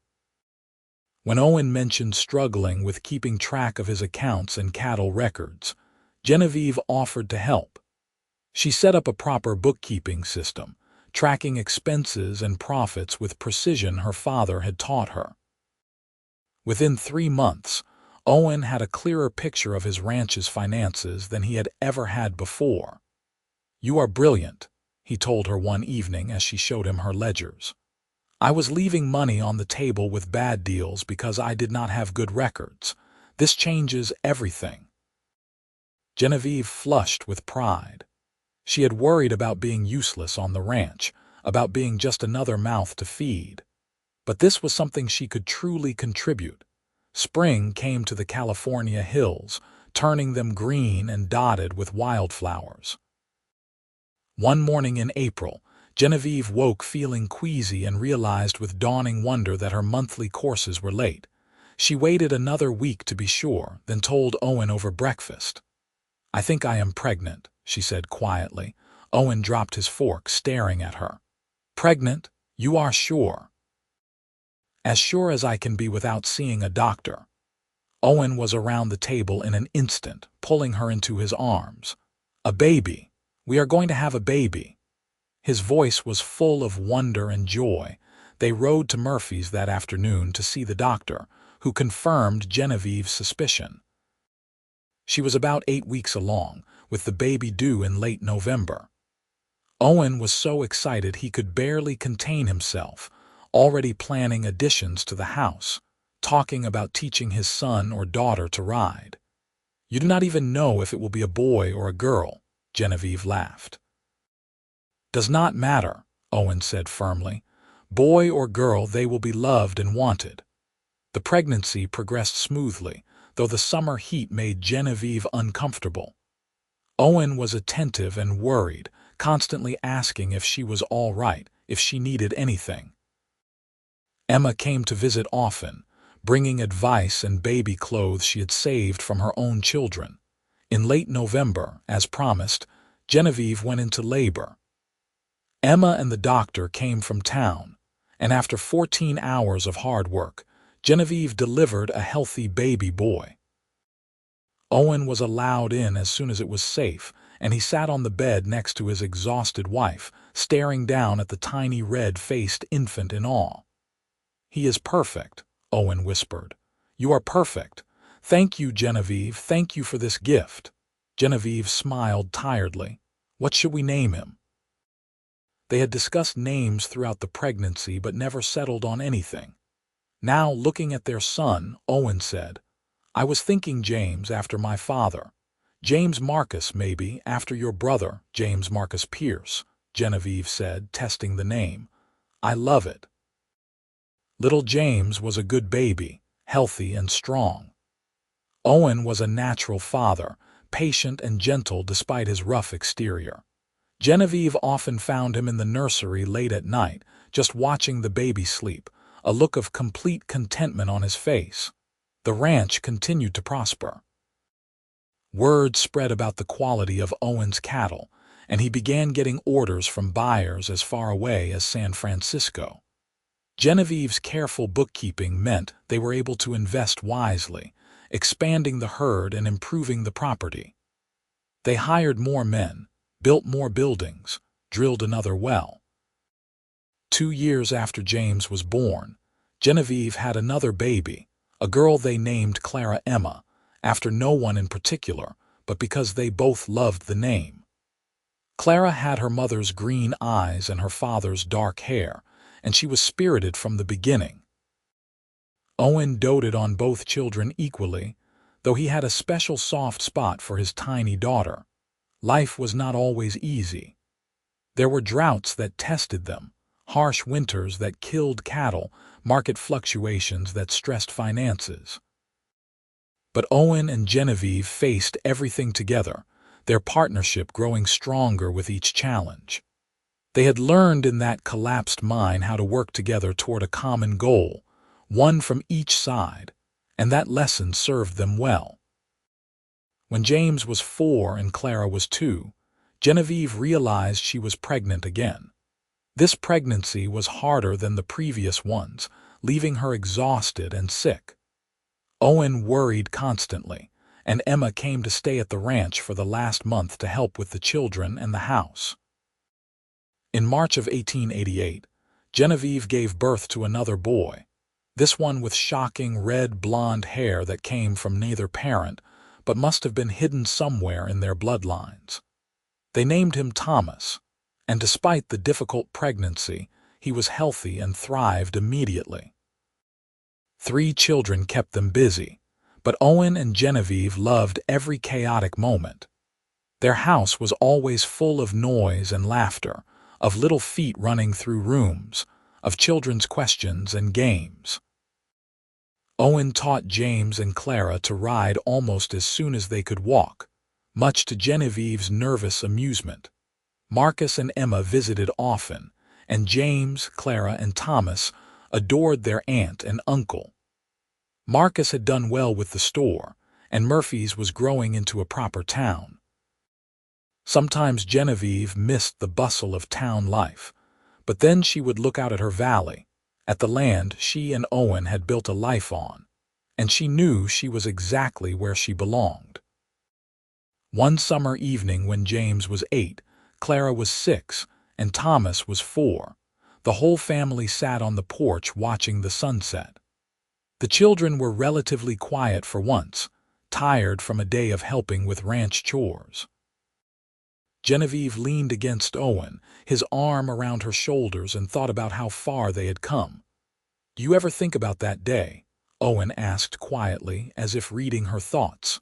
When Owen mentioned struggling with keeping track of his accounts and cattle records, Genevieve offered to help. She set up a proper bookkeeping system, tracking expenses and profits with precision her father had taught her. Within 3 months, Owen had a clearer picture of his ranch's finances than he had ever had before. "You are brilliant," he told her one evening as she showed him her ledgers. "I was leaving money on the table with bad deals because I did not have good records. This changes everything." Genevieve flushed with pride. She had worried about being useless on the ranch, about being just another mouth to feed. But this was something she could truly contribute. Spring came to the California hills, turning them green and dotted with wildflowers. One morning in April, Genevieve woke feeling queasy and realized with dawning wonder that her monthly courses were late. She waited another week to be sure, then told Owen over breakfast. "I think I am pregnant," she said quietly. Owen dropped his fork, staring at her. "Pregnant? You are sure?" "As sure as I can be without seeing a doctor." Owen was around the table in an instant, pulling her into his arms. "A baby. We are going to have a baby." His voice was full of wonder and joy. They rode to Murphy's that afternoon to see the doctor, who confirmed Genevieve's suspicion. She was about 8 weeks along, with the baby due in late November. Owen was so excited he could barely contain himself, already planning additions to the house, talking about teaching his son or daughter to ride. "You do not even know if it will be a boy or a girl," Genevieve laughed. "Does not matter," Owen said firmly. "Boy or girl, they will be loved and wanted." The pregnancy progressed smoothly, though the summer heat made Genevieve uncomfortable. Owen was attentive and worried, constantly asking if she was all right, if she needed anything. Emma came to visit often, bringing advice and baby clothes she had saved from her own children. In late November, as promised, Genevieve went into labor. Emma and the doctor came from town, and after 14 hours of hard work, Genevieve delivered a healthy baby boy. Owen was allowed in as soon as it was safe, and he sat on the bed next to his exhausted wife, staring down at the tiny red-faced infant in awe. "He is perfect," Owen whispered. "You are perfect. Thank you, Genevieve. Thank you for this gift." Genevieve smiled tiredly. "What should we name him?" They had discussed names throughout the pregnancy but never settled on anything. Now, looking at their son, Owen said, "I was thinking James after my father. James Marcus, maybe, after your brother, James Marcus Pierce, Genevieve said, testing the name. I love it. Little James was a good baby, healthy and strong. Owen was a natural father, patient and gentle despite his rough exterior. Genevieve often found him in the nursery late at night, just watching the baby sleep, a look of complete contentment on his face. The ranch continued to prosper. Word spread about the quality of Owen's cattle, and he began getting orders from buyers as far away as San Francisco. Genevieve's careful bookkeeping meant they were able to invest wisely, expanding the herd and improving the property. They hired more men, built more buildings, drilled another well. 2 years after James was born, Genevieve had another baby, a girl they named Clara Emma, after no one in particular, but because they both loved the name. Clara had her mother's green eyes and her father's dark hair, and she was spirited from the beginning. Owen doted on both children equally, though he had a special soft spot for his tiny daughter. Life was not always easy. There were droughts that tested them, harsh winters that killed cattle, market fluctuations that stressed finances. But Owen and Genevieve faced everything together, their partnership growing stronger with each challenge. They had learned in that collapsed mine how to work together toward a common goal, one from each side, and that lesson served them well. When James was 4 and Clara was 2, Genevieve realized she was pregnant again. This pregnancy was harder than the previous ones, leaving her exhausted and sick. Owen worried constantly, and Emma came to stay at the ranch for the last month to help with the children and the house. In March of 1888, Genevieve gave birth to another boy, this one with shocking red-blonde hair that came from neither parent, but must have been hidden somewhere in their bloodlines. They named him Thomas, and despite the difficult pregnancy, he was healthy and thrived immediately. 3 children kept them busy, but Owen and Genevieve loved every chaotic moment. Their house was always full of noise and laughter, of little feet running through rooms, of children's questions and games. Owen taught James and Clara to ride almost as soon as they could walk, much to Genevieve's nervous amusement. Marcus and Emma visited often, and James, Clara, and Thomas adored their aunt and uncle. Marcus had done well with the store, and Murphy's was growing into a proper town. Sometimes Genevieve missed the bustle of town life, but then she would look out at her valley, at the land she and Owen had built a life on, and she knew she was exactly where she belonged. One summer evening when James was 8, Clara was 6, and Thomas was 4. The whole family sat on the porch watching the sunset. The children were relatively quiet for once, tired from a day of helping with ranch chores. Genevieve leaned against Owen, his arm around her shoulders, and thought about how far they had come. "Do you ever think about that day?" Owen asked quietly, as if reading her thoughts.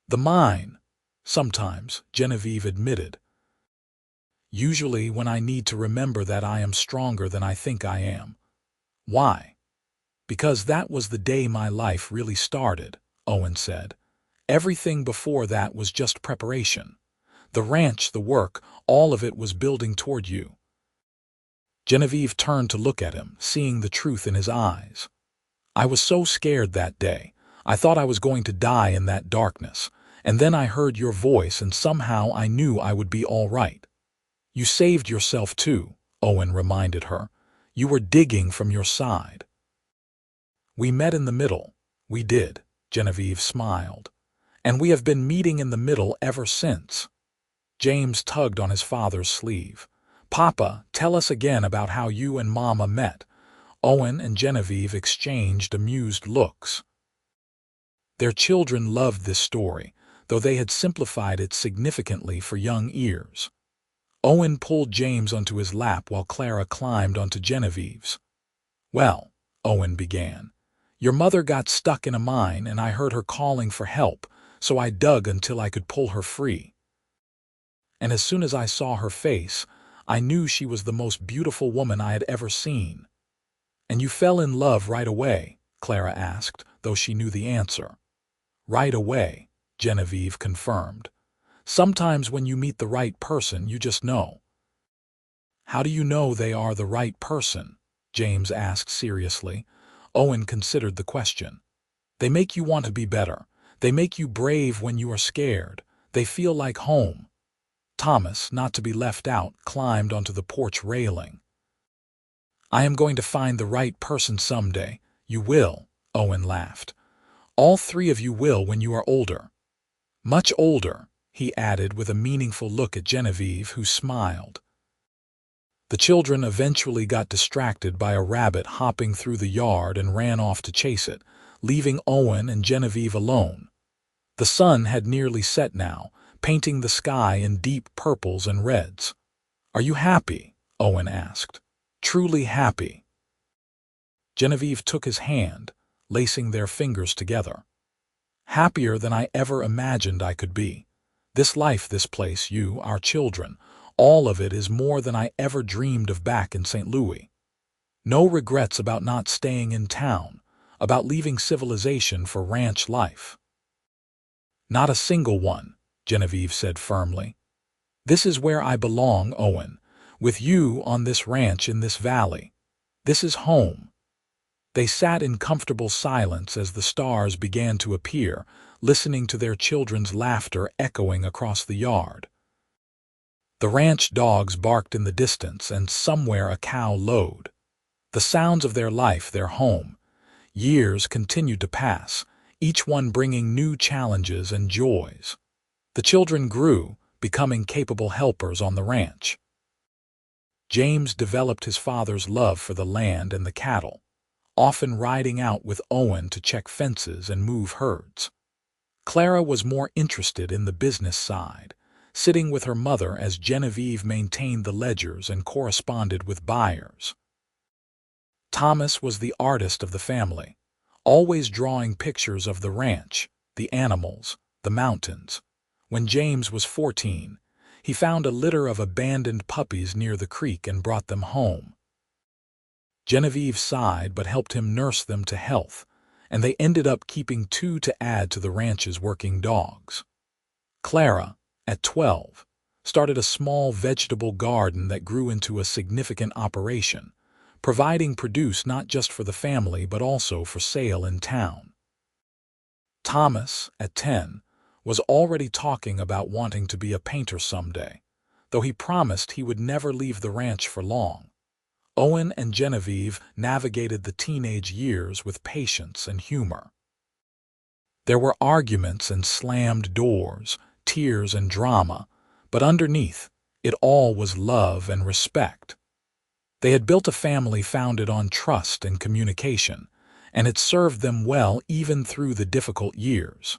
"The mine." "Sometimes," Genevieve admitted. "Usually when I need to remember that I am stronger than I think I am." "Why?" "Because that was the day my life really started," Owen said. "Everything before that was just preparation. The ranch, the work, all of it was building toward you." Genevieve turned to look at him, seeing the truth in his eyes. "I was so scared that day. I thought I was going to die in that darkness, and then I heard your voice and somehow I knew I would be all right." "You saved yourself too," Owen reminded her. "You were digging from your side." "We met in the middle." "We did," Genevieve smiled. "And we have been meeting in the middle ever since." James tugged on his father's sleeve. "Papa, tell us again about how you and Mama met." Owen and Genevieve exchanged amused looks. Their children loved this story, though they had simplified it significantly for young ears. Owen pulled James onto his lap while Clara climbed onto Genevieve's. "Well," Owen began, "your mother got stuck in a mine and I heard her calling for help, so I dug until I could pull her free. And as soon as I saw her face, I knew she was the most beautiful woman I had ever seen. And you fell in love right away? Clara asked, though she knew the answer. Right away, Genevieve confirmed. Sometimes when you meet the right person, you just know. How do you know they are the right person? James asked seriously. Owen considered the question. They make you want to be better. They make you brave when you are scared. They feel like home. Thomas, not to be left out, climbed onto the porch railing. I am going to find the right person someday. You will, Owen laughed. All three of you will when you are older. Much older, he added with a meaningful look at Genevieve, who smiled. The children eventually got distracted by a rabbit hopping through the yard and ran off to chase it, leaving Owen and Genevieve alone. The sun had nearly set now, painting the sky in deep purples and reds. Are you happy? Owen asked. Truly happy. Genevieve took his hand, lacing their fingers together. Happier than I ever imagined I could be. This life, this place, you, our children, all of it is more than I ever dreamed of back in St. Louis. No regrets about not staying in town, about leaving civilization for ranch life. Not a single one, Genevieve said firmly. This is where I belong, Owen, with you on this ranch in this valley. This is home. They sat in comfortable silence as the stars began to appear, listening to their children's laughter echoing across the yard. The ranch dogs barked in the distance, and somewhere a cow lowed. The sounds of their life, their home. Years continued to pass, each one bringing new challenges and joys. The children grew, becoming capable helpers on the ranch. James developed his father's love for the land and the cattle, often riding out with Owen to check fences and move herds. Clara was more interested in the business side, sitting with her mother as Genevieve maintained the ledgers and corresponded with buyers. Thomas was the artist of the family, always drawing pictures of the ranch, the animals, the mountains. When James was 14, he found a litter of abandoned puppies near the creek and brought them home. Genevieve sighed but helped him nurse them to health, and they ended up keeping 2 to add to the ranch's working dogs. Clara, at 12, started a small vegetable garden that grew into a significant operation, providing produce not just for the family but also for sale in town. Thomas, at 10, was already talking about wanting to be a painter someday, though he promised he would never leave the ranch for long. Owen and Genevieve navigated the teenage years with patience and humor. There were arguments and slammed doors, tears and drama, but underneath, it all was love and respect. They had built a family founded on trust and communication, and it served them well even through the difficult years.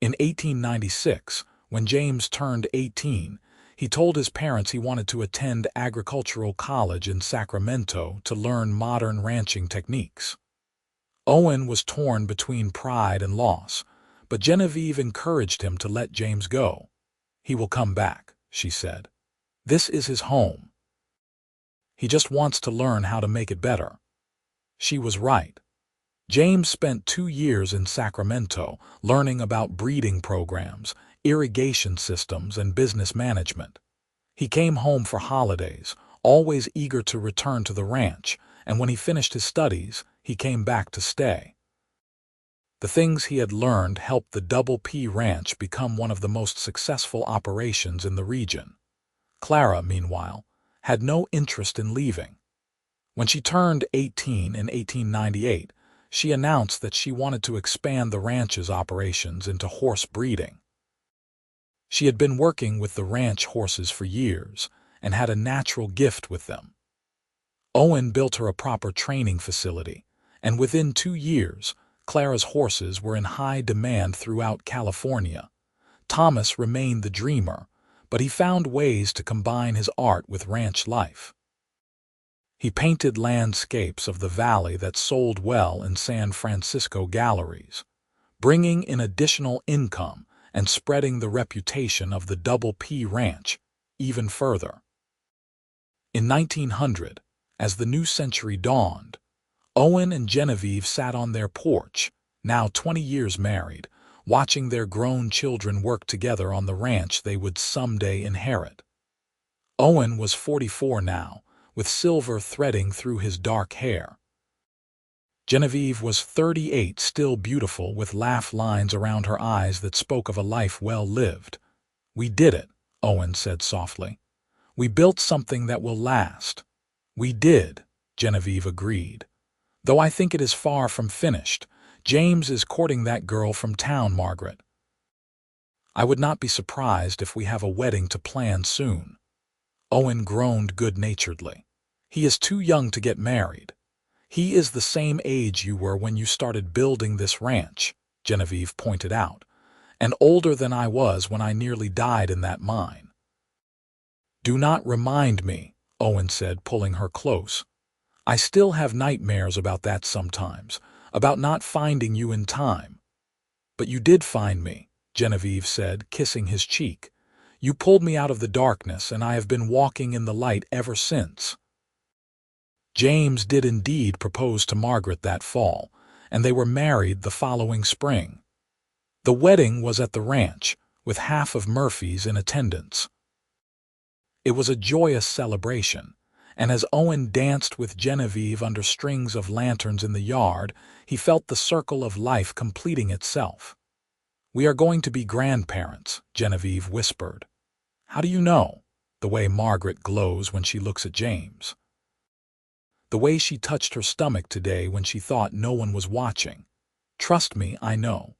In 1896, when James turned 18, he told his parents he wanted to attend agricultural college in Sacramento to learn modern ranching techniques. Owen was torn between pride and loss, but Genevieve encouraged him to let James go. He will come back, she said. This is his home. He just wants to learn how to make it better. She was right. James spent 2 years in Sacramento learning about breeding programs, irrigation systems, and business management. He came home for holidays, always eager to return to the ranch, and when he finished his studies, he came back to stay. The things he had learned helped the Double P Ranch become one of the most successful operations in the region. Clara, meanwhile, had no interest in leaving. When she turned 18 in 1898, she announced that she wanted to expand the ranch's operations into horse breeding. She had been working with the ranch horses for years and had a natural gift with them. Owen built her a proper training facility, and within 2 years, Clara's horses were in high demand throughout California. Thomas remained the dreamer, but he found ways to combine his art with ranch life. He painted landscapes of the valley that sold well in San Francisco galleries, bringing in additional income and spreading the reputation of the Double P Ranch even further. In 1900, as the new century dawned, Owen and Genevieve sat on their porch, now 20 years married, watching their grown children work together on the ranch they would someday inherit. Owen was 44 now, with silver threading through his dark hair. Genevieve was 38, still beautiful, with laugh lines around her eyes that spoke of a life well lived. "We did it," Owen said softly. "We built something that will last." "We did," Genevieve agreed. "Though I think it is far from finished. James is courting that girl from town, Margaret. I would not be surprised if we have a wedding to plan soon." Owen groaned good-naturedly. "He is too young to get married." "He is the same age you were when you started building this ranch," Genevieve pointed out, "and older than I was when I nearly died in that mine." "Do not remind me," Owen said, pulling her close. "I still have nightmares about that sometimes, about not finding you in time." "But you did find me," Genevieve said, kissing his cheek. "You pulled me out of the darkness, and I have been walking in the light ever since." James did indeed propose to Margaret that fall, and they were married the following spring. The wedding was at the ranch, with half of Murphy's in attendance. It was a joyous celebration, and as Owen danced with Genevieve under strings of lanterns in the yard, he felt the circle of life completing itself. "We are going to be grandparents," Genevieve whispered. "How do you know?" The way Margaret glows when she looks at James. The way she touched her stomach today when she thought no one was watching. "Trust me, I know."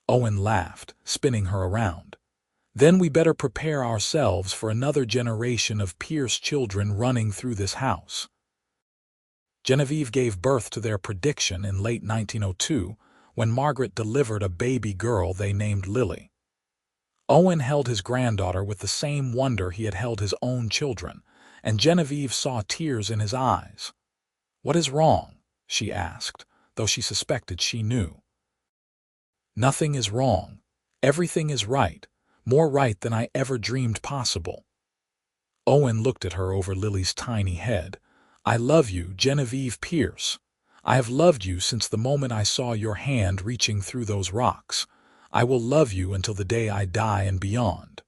Owen laughed, spinning her around. "Then we better prepare ourselves for another generation of Pierce children running through this house." Genevieve gave birth to their prediction in late 1902, when Margaret delivered a baby girl they named Lily. Owen held his granddaughter with the same wonder he had held his own children, and Genevieve saw tears in his eyes. "What is wrong?" she asked, though she suspected she knew. "Nothing is wrong. Everything is right, more right than I ever dreamed possible." Owen looked at her over Lily's tiny head. "I love you, Genevieve Pierce. I have loved you since the moment I saw your hand reaching through those rocks. I will love you until the day I die and beyond."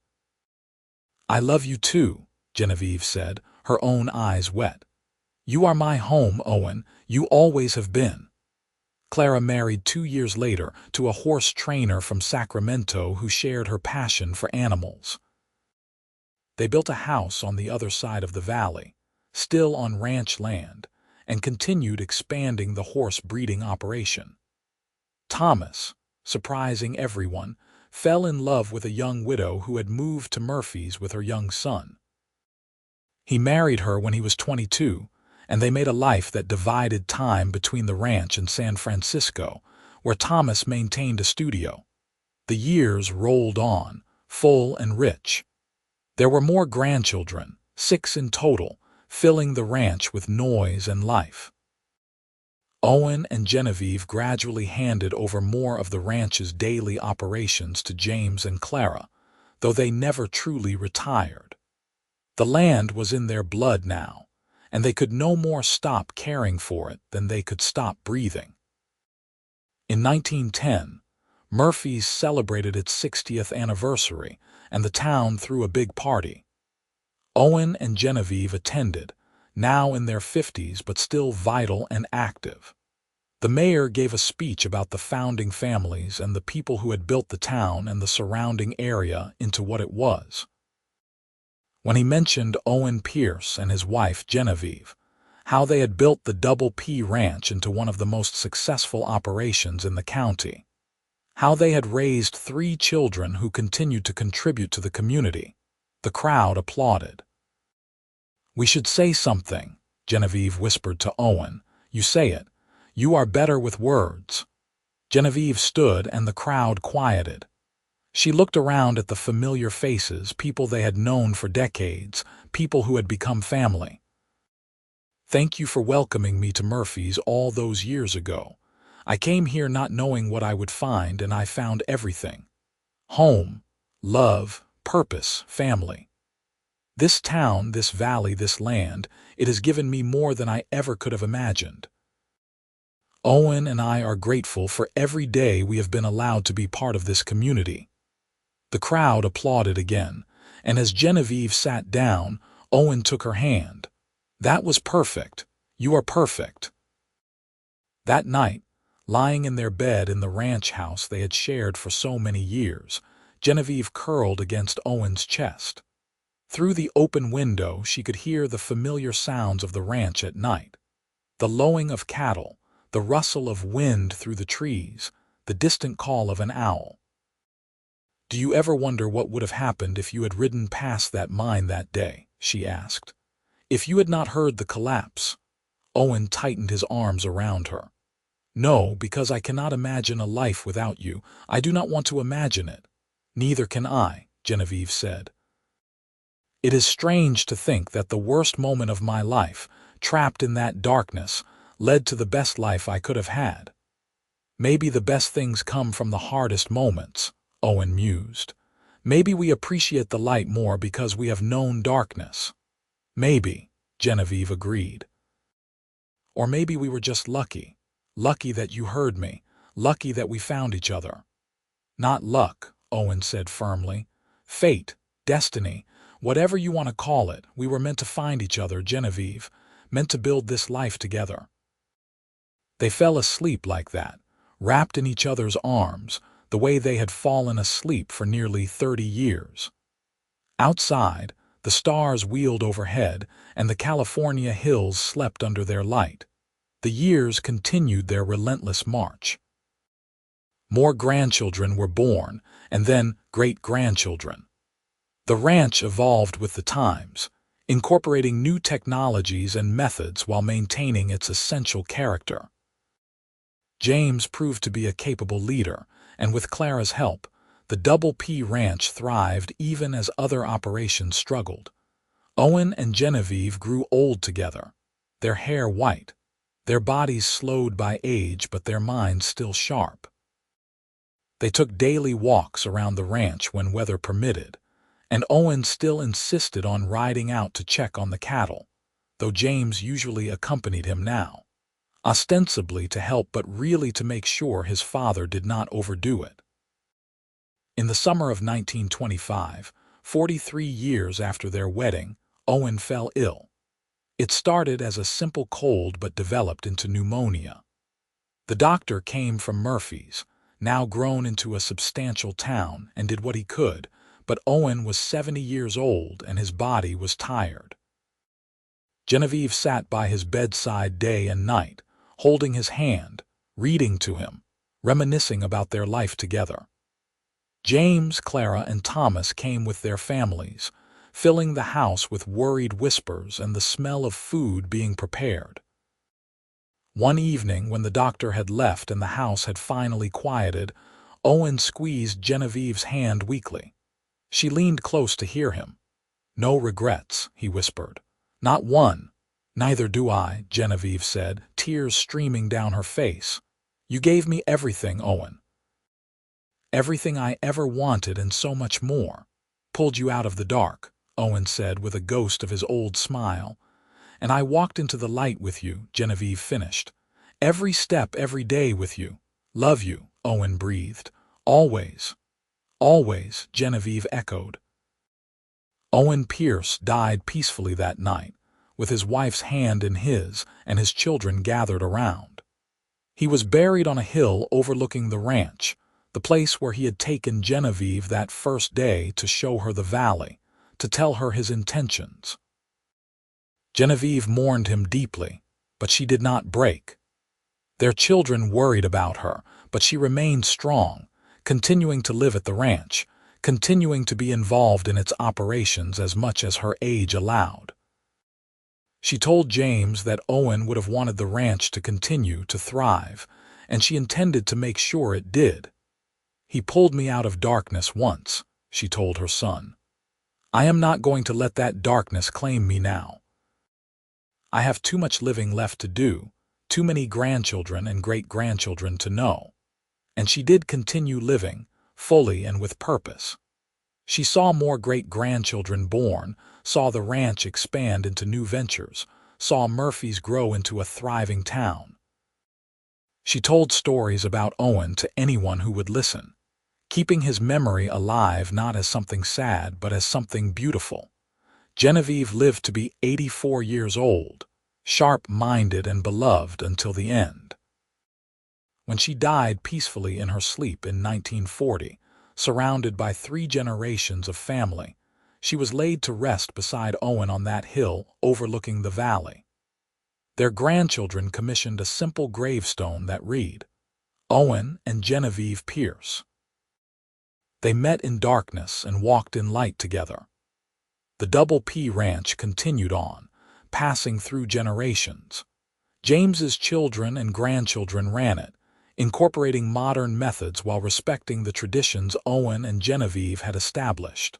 "I love you too," Genevieve said, her own eyes wet. "You are my home, Owen. You always have been." Clara married 2 years later to a horse trainer from Sacramento who shared her passion for animals. They built a house on the other side of the valley, still on ranch land, and continued expanding the horse breeding operation. Thomas, surprising everyone, fell in love with a young widow who had moved to Murphy's with her young son. He married her when he was 22, and they made a life that divided time between the ranch and San Francisco, where Thomas maintained a studio. The years rolled on, full and rich. There were more grandchildren, 6 in total, filling the ranch with noise and life. Owen and Genevieve gradually handed over more of the ranch's daily operations to James and Clara, though they never truly retired. The land was in their blood now, and they could no more stop caring for it than they could stop breathing. In 1910, Murphy's celebrated its 60th anniversary, and the town threw a big party. Owen and Genevieve attended, now in their 50s but still vital and active. The mayor gave a speech about the founding families and the people who had built the town and the surrounding area into what it was. When he mentioned Owen Pierce and his wife Genevieve, how they had built the Double P Ranch into one of the most successful operations in the county, how they had raised 3 children who continued to contribute to the community, the crowd applauded. "We should say something," Genevieve whispered to Owen. "You say it. You are better with words." Genevieve stood and the crowd quieted. She looked around at the familiar faces, people they had known for decades, people who had become family. "Thank you for welcoming me to Murphy's all those years ago. I came here not knowing what I would find, and I found everything. Home, love, purpose, family. This town, this valley, this land, it has given me more than I ever could have imagined. Owen and I are grateful for every day we have been allowed to be part of this community." The crowd applauded again, and as Genevieve sat down, Owen took her hand. "That was perfect. You are perfect." That night, lying in their bed in the ranch house they had shared for so many years, Genevieve curled against Owen's chest. Through the open window she could hear the familiar sounds of the ranch at night. The lowing of cattle, the rustle of wind through the trees, the distant call of an owl. "Do you ever wonder what would have happened if you had ridden past that mine that day?" she asked. "If you had not heard the collapse?" Owen tightened his arms around her. "No, because I cannot imagine a life without you. I do not want to imagine it." "Neither can I," Genevieve said. "It is strange to think that the worst moment of my life, trapped in that darkness, led to the best life I could have had." "Maybe the best things come from the hardest moments," Owen mused. "Maybe we appreciate the light more because we have known darkness." "Maybe," Genevieve agreed. "Or maybe we were just lucky. Lucky that you heard me. Lucky that we found each other." "Not luck," Owen said firmly. "Fate, destiny, whatever you want to call it, we were meant to find each other, Genevieve, meant to build this life together." They fell asleep like that, wrapped in each other's arms, the way they had fallen asleep for nearly 30 years. Outside, the stars wheeled overhead, and the California hills slept under their light. The years continued their relentless march. More grandchildren were born, and then great-grandchildren. The ranch evolved with the times, incorporating new technologies and methods while maintaining its essential character. James proved to be a capable leader, and with Clara's help, the Double P Ranch thrived even as other operations struggled. Owen and Genevieve grew old together, their hair white, their bodies slowed by age but their minds still sharp. They took daily walks around the ranch when weather permitted, and Owen still insisted on riding out to check on the cattle, though James usually accompanied him now, ostensibly to help but really to make sure his father did not overdo it. In the summer of 1925, 43 years after their wedding, Owen fell ill. It started as a simple cold but developed into pneumonia. The doctor came from Murphy's, now grown into a substantial town, and did what he could, but Owen was 70 years old and his body was tired. Genevieve sat by his bedside day and night, holding his hand, reading to him, reminiscing about their life together. James, Clara, and Thomas came with their families, filling the house with worried whispers and the smell of food being prepared. One evening, when the doctor had left and the house had finally quieted, Owen squeezed Genevieve's hand weakly. She leaned close to hear him. "No regrets," he whispered. "Not one." "Neither do I," Genevieve said, tears streaming down her face. "You gave me everything, Owen. Everything I ever wanted and so much more. Pulled you out of the dark," Owen said with a ghost of his old smile. "And I walked into the light with you," Genevieve finished. "Every step, every day with you. Love you," Owen breathed. "Always." "Always," Genevieve echoed. Owen Pierce died peacefully that night, with his wife's hand in his and his children gathered around. He was buried on a hill overlooking the ranch, the place where he had taken Genevieve that first day to show her the valley, to tell her his intentions. Genevieve mourned him deeply, but she did not break. Their children worried about her, but she remained strong, continuing to live at the ranch, continuing to be involved in its operations as much as her age allowed. She told James that Owen would have wanted the ranch to continue to thrive, and she intended to make sure it did. "He pulled me out of darkness once," she told her son. "I am not going to let that darkness claim me now. I have too much living left to do, too many grandchildren and great-grandchildren to know. And she did continue living, fully and with purpose. She saw more great-grandchildren born, saw the ranch expand into new ventures, saw Murphy's grow into a thriving town. She told stories about Owen to anyone who would listen, keeping his memory alive not as something sad but as something beautiful. Genevieve lived to be 84 years old, sharp-minded and beloved until the end. When she died peacefully in her sleep in 1940, surrounded by 3 generations of family, she was laid to rest beside Owen on that hill overlooking the valley. Their grandchildren commissioned a simple gravestone that read, Owen and Genevieve Pierce. They met in darkness and walked in light together. The Double P Ranch continued on, passing through generations. James's children and grandchildren ran it, incorporating modern methods while respecting the traditions Owen and Genevieve had established.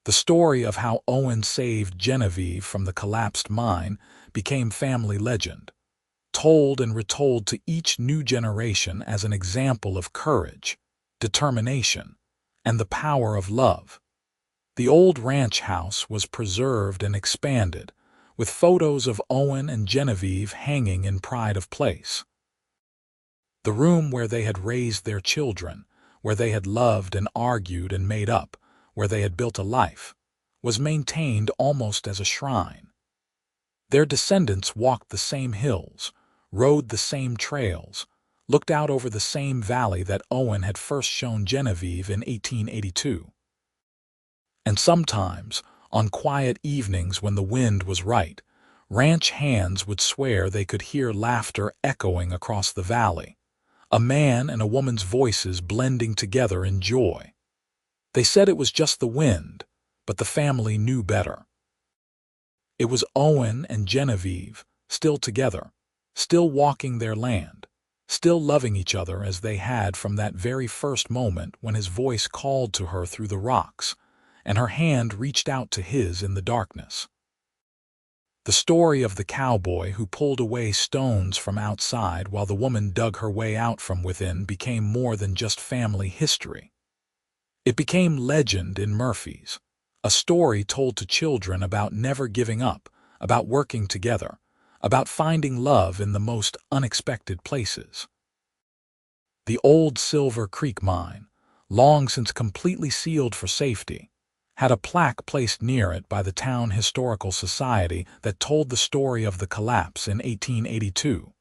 The story of how Owen saved Genevieve from the collapsed mine became family legend, told and retold to each new generation as an example of courage, determination, and the power of love. The old ranch house was preserved and expanded, with photos of Owen and Genevieve hanging in pride of place. The room where they had raised their children, where they had loved and argued and made up, where they had built a life, was maintained almost as a shrine. Their descendants walked the same hills, rode the same trails, looked out over the same valley that Owen had first shown Genevieve in 1882. And sometimes, on quiet evenings when the wind was right, ranch hands would swear they could hear laughter echoing across the valley, a man and a woman's voices blending together in joy. They said it was just the wind, but the family knew better. It was Owen and Genevieve, still together, still walking their land, still loving each other as they had from that very first moment when his voice called to her through the rocks, and her hand reached out to his in the darkness. The story of the cowboy who pulled away stones from outside while the woman dug her way out from within became more than just family history. It became legend in Murphy's, a story told to children about never giving up, about working together, about finding love in the most unexpected places. The old Silver Creek mine, long since completely sealed for safety, had a plaque placed near it by the Town Historical Society that told the story of the collapse in 1882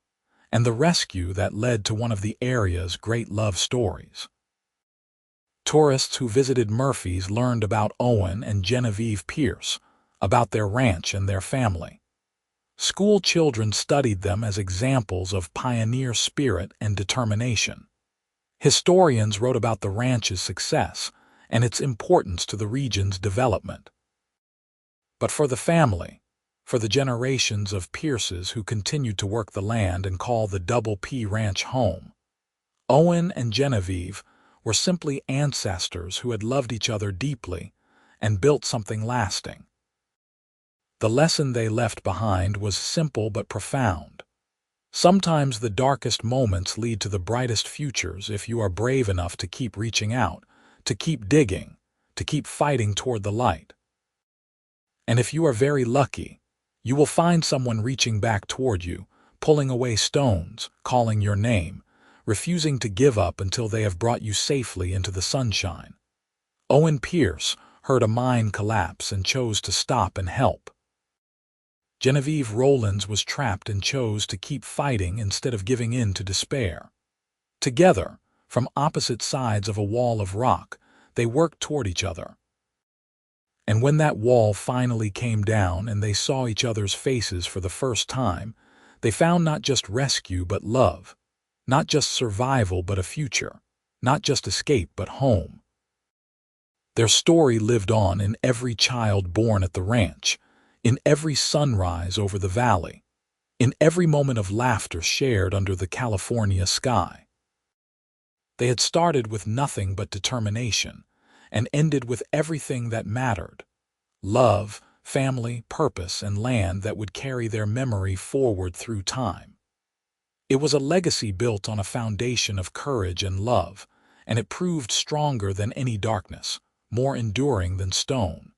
and the rescue that led to one of the area's great love stories. Tourists who visited Murphy's learned about Owen and Genevieve Pierce, about their ranch and their family. School children studied them as examples of pioneer spirit and determination. Historians wrote about the ranch's success and its importance to the region's development. But for the family, for the generations of Pierces who continued to work the land and call the Double P Ranch home, Owen and Genevieve were simply ancestors who had loved each other deeply and built something lasting. The lesson they left behind was simple but profound. Sometimes the darkest moments lead to the brightest futures if you are brave enough to keep reaching out, to keep digging, to keep fighting toward the light. And if you are very lucky, you will find someone reaching back toward you, pulling away stones, calling your name, refusing to give up until they have brought you safely into the sunshine. Owen Pierce heard a mine collapse and chose to stop and help. Genevieve Rollins was trapped and chose to keep fighting instead of giving in to despair. Together, from opposite sides of a wall of rock, they worked toward each other. And when that wall finally came down and they saw each other's faces for the first time, they found not just rescue but love, not just survival but a future, not just escape but home. Their story lived on in every child born at the ranch, in every sunrise over the valley, in every moment of laughter shared under the California sky. They had started with nothing but determination and ended with everything that mattered: love, family, purpose, and land that would carry their memory forward through time. It was a legacy built on a foundation of courage and love, and it proved stronger than any darkness, more enduring than stone.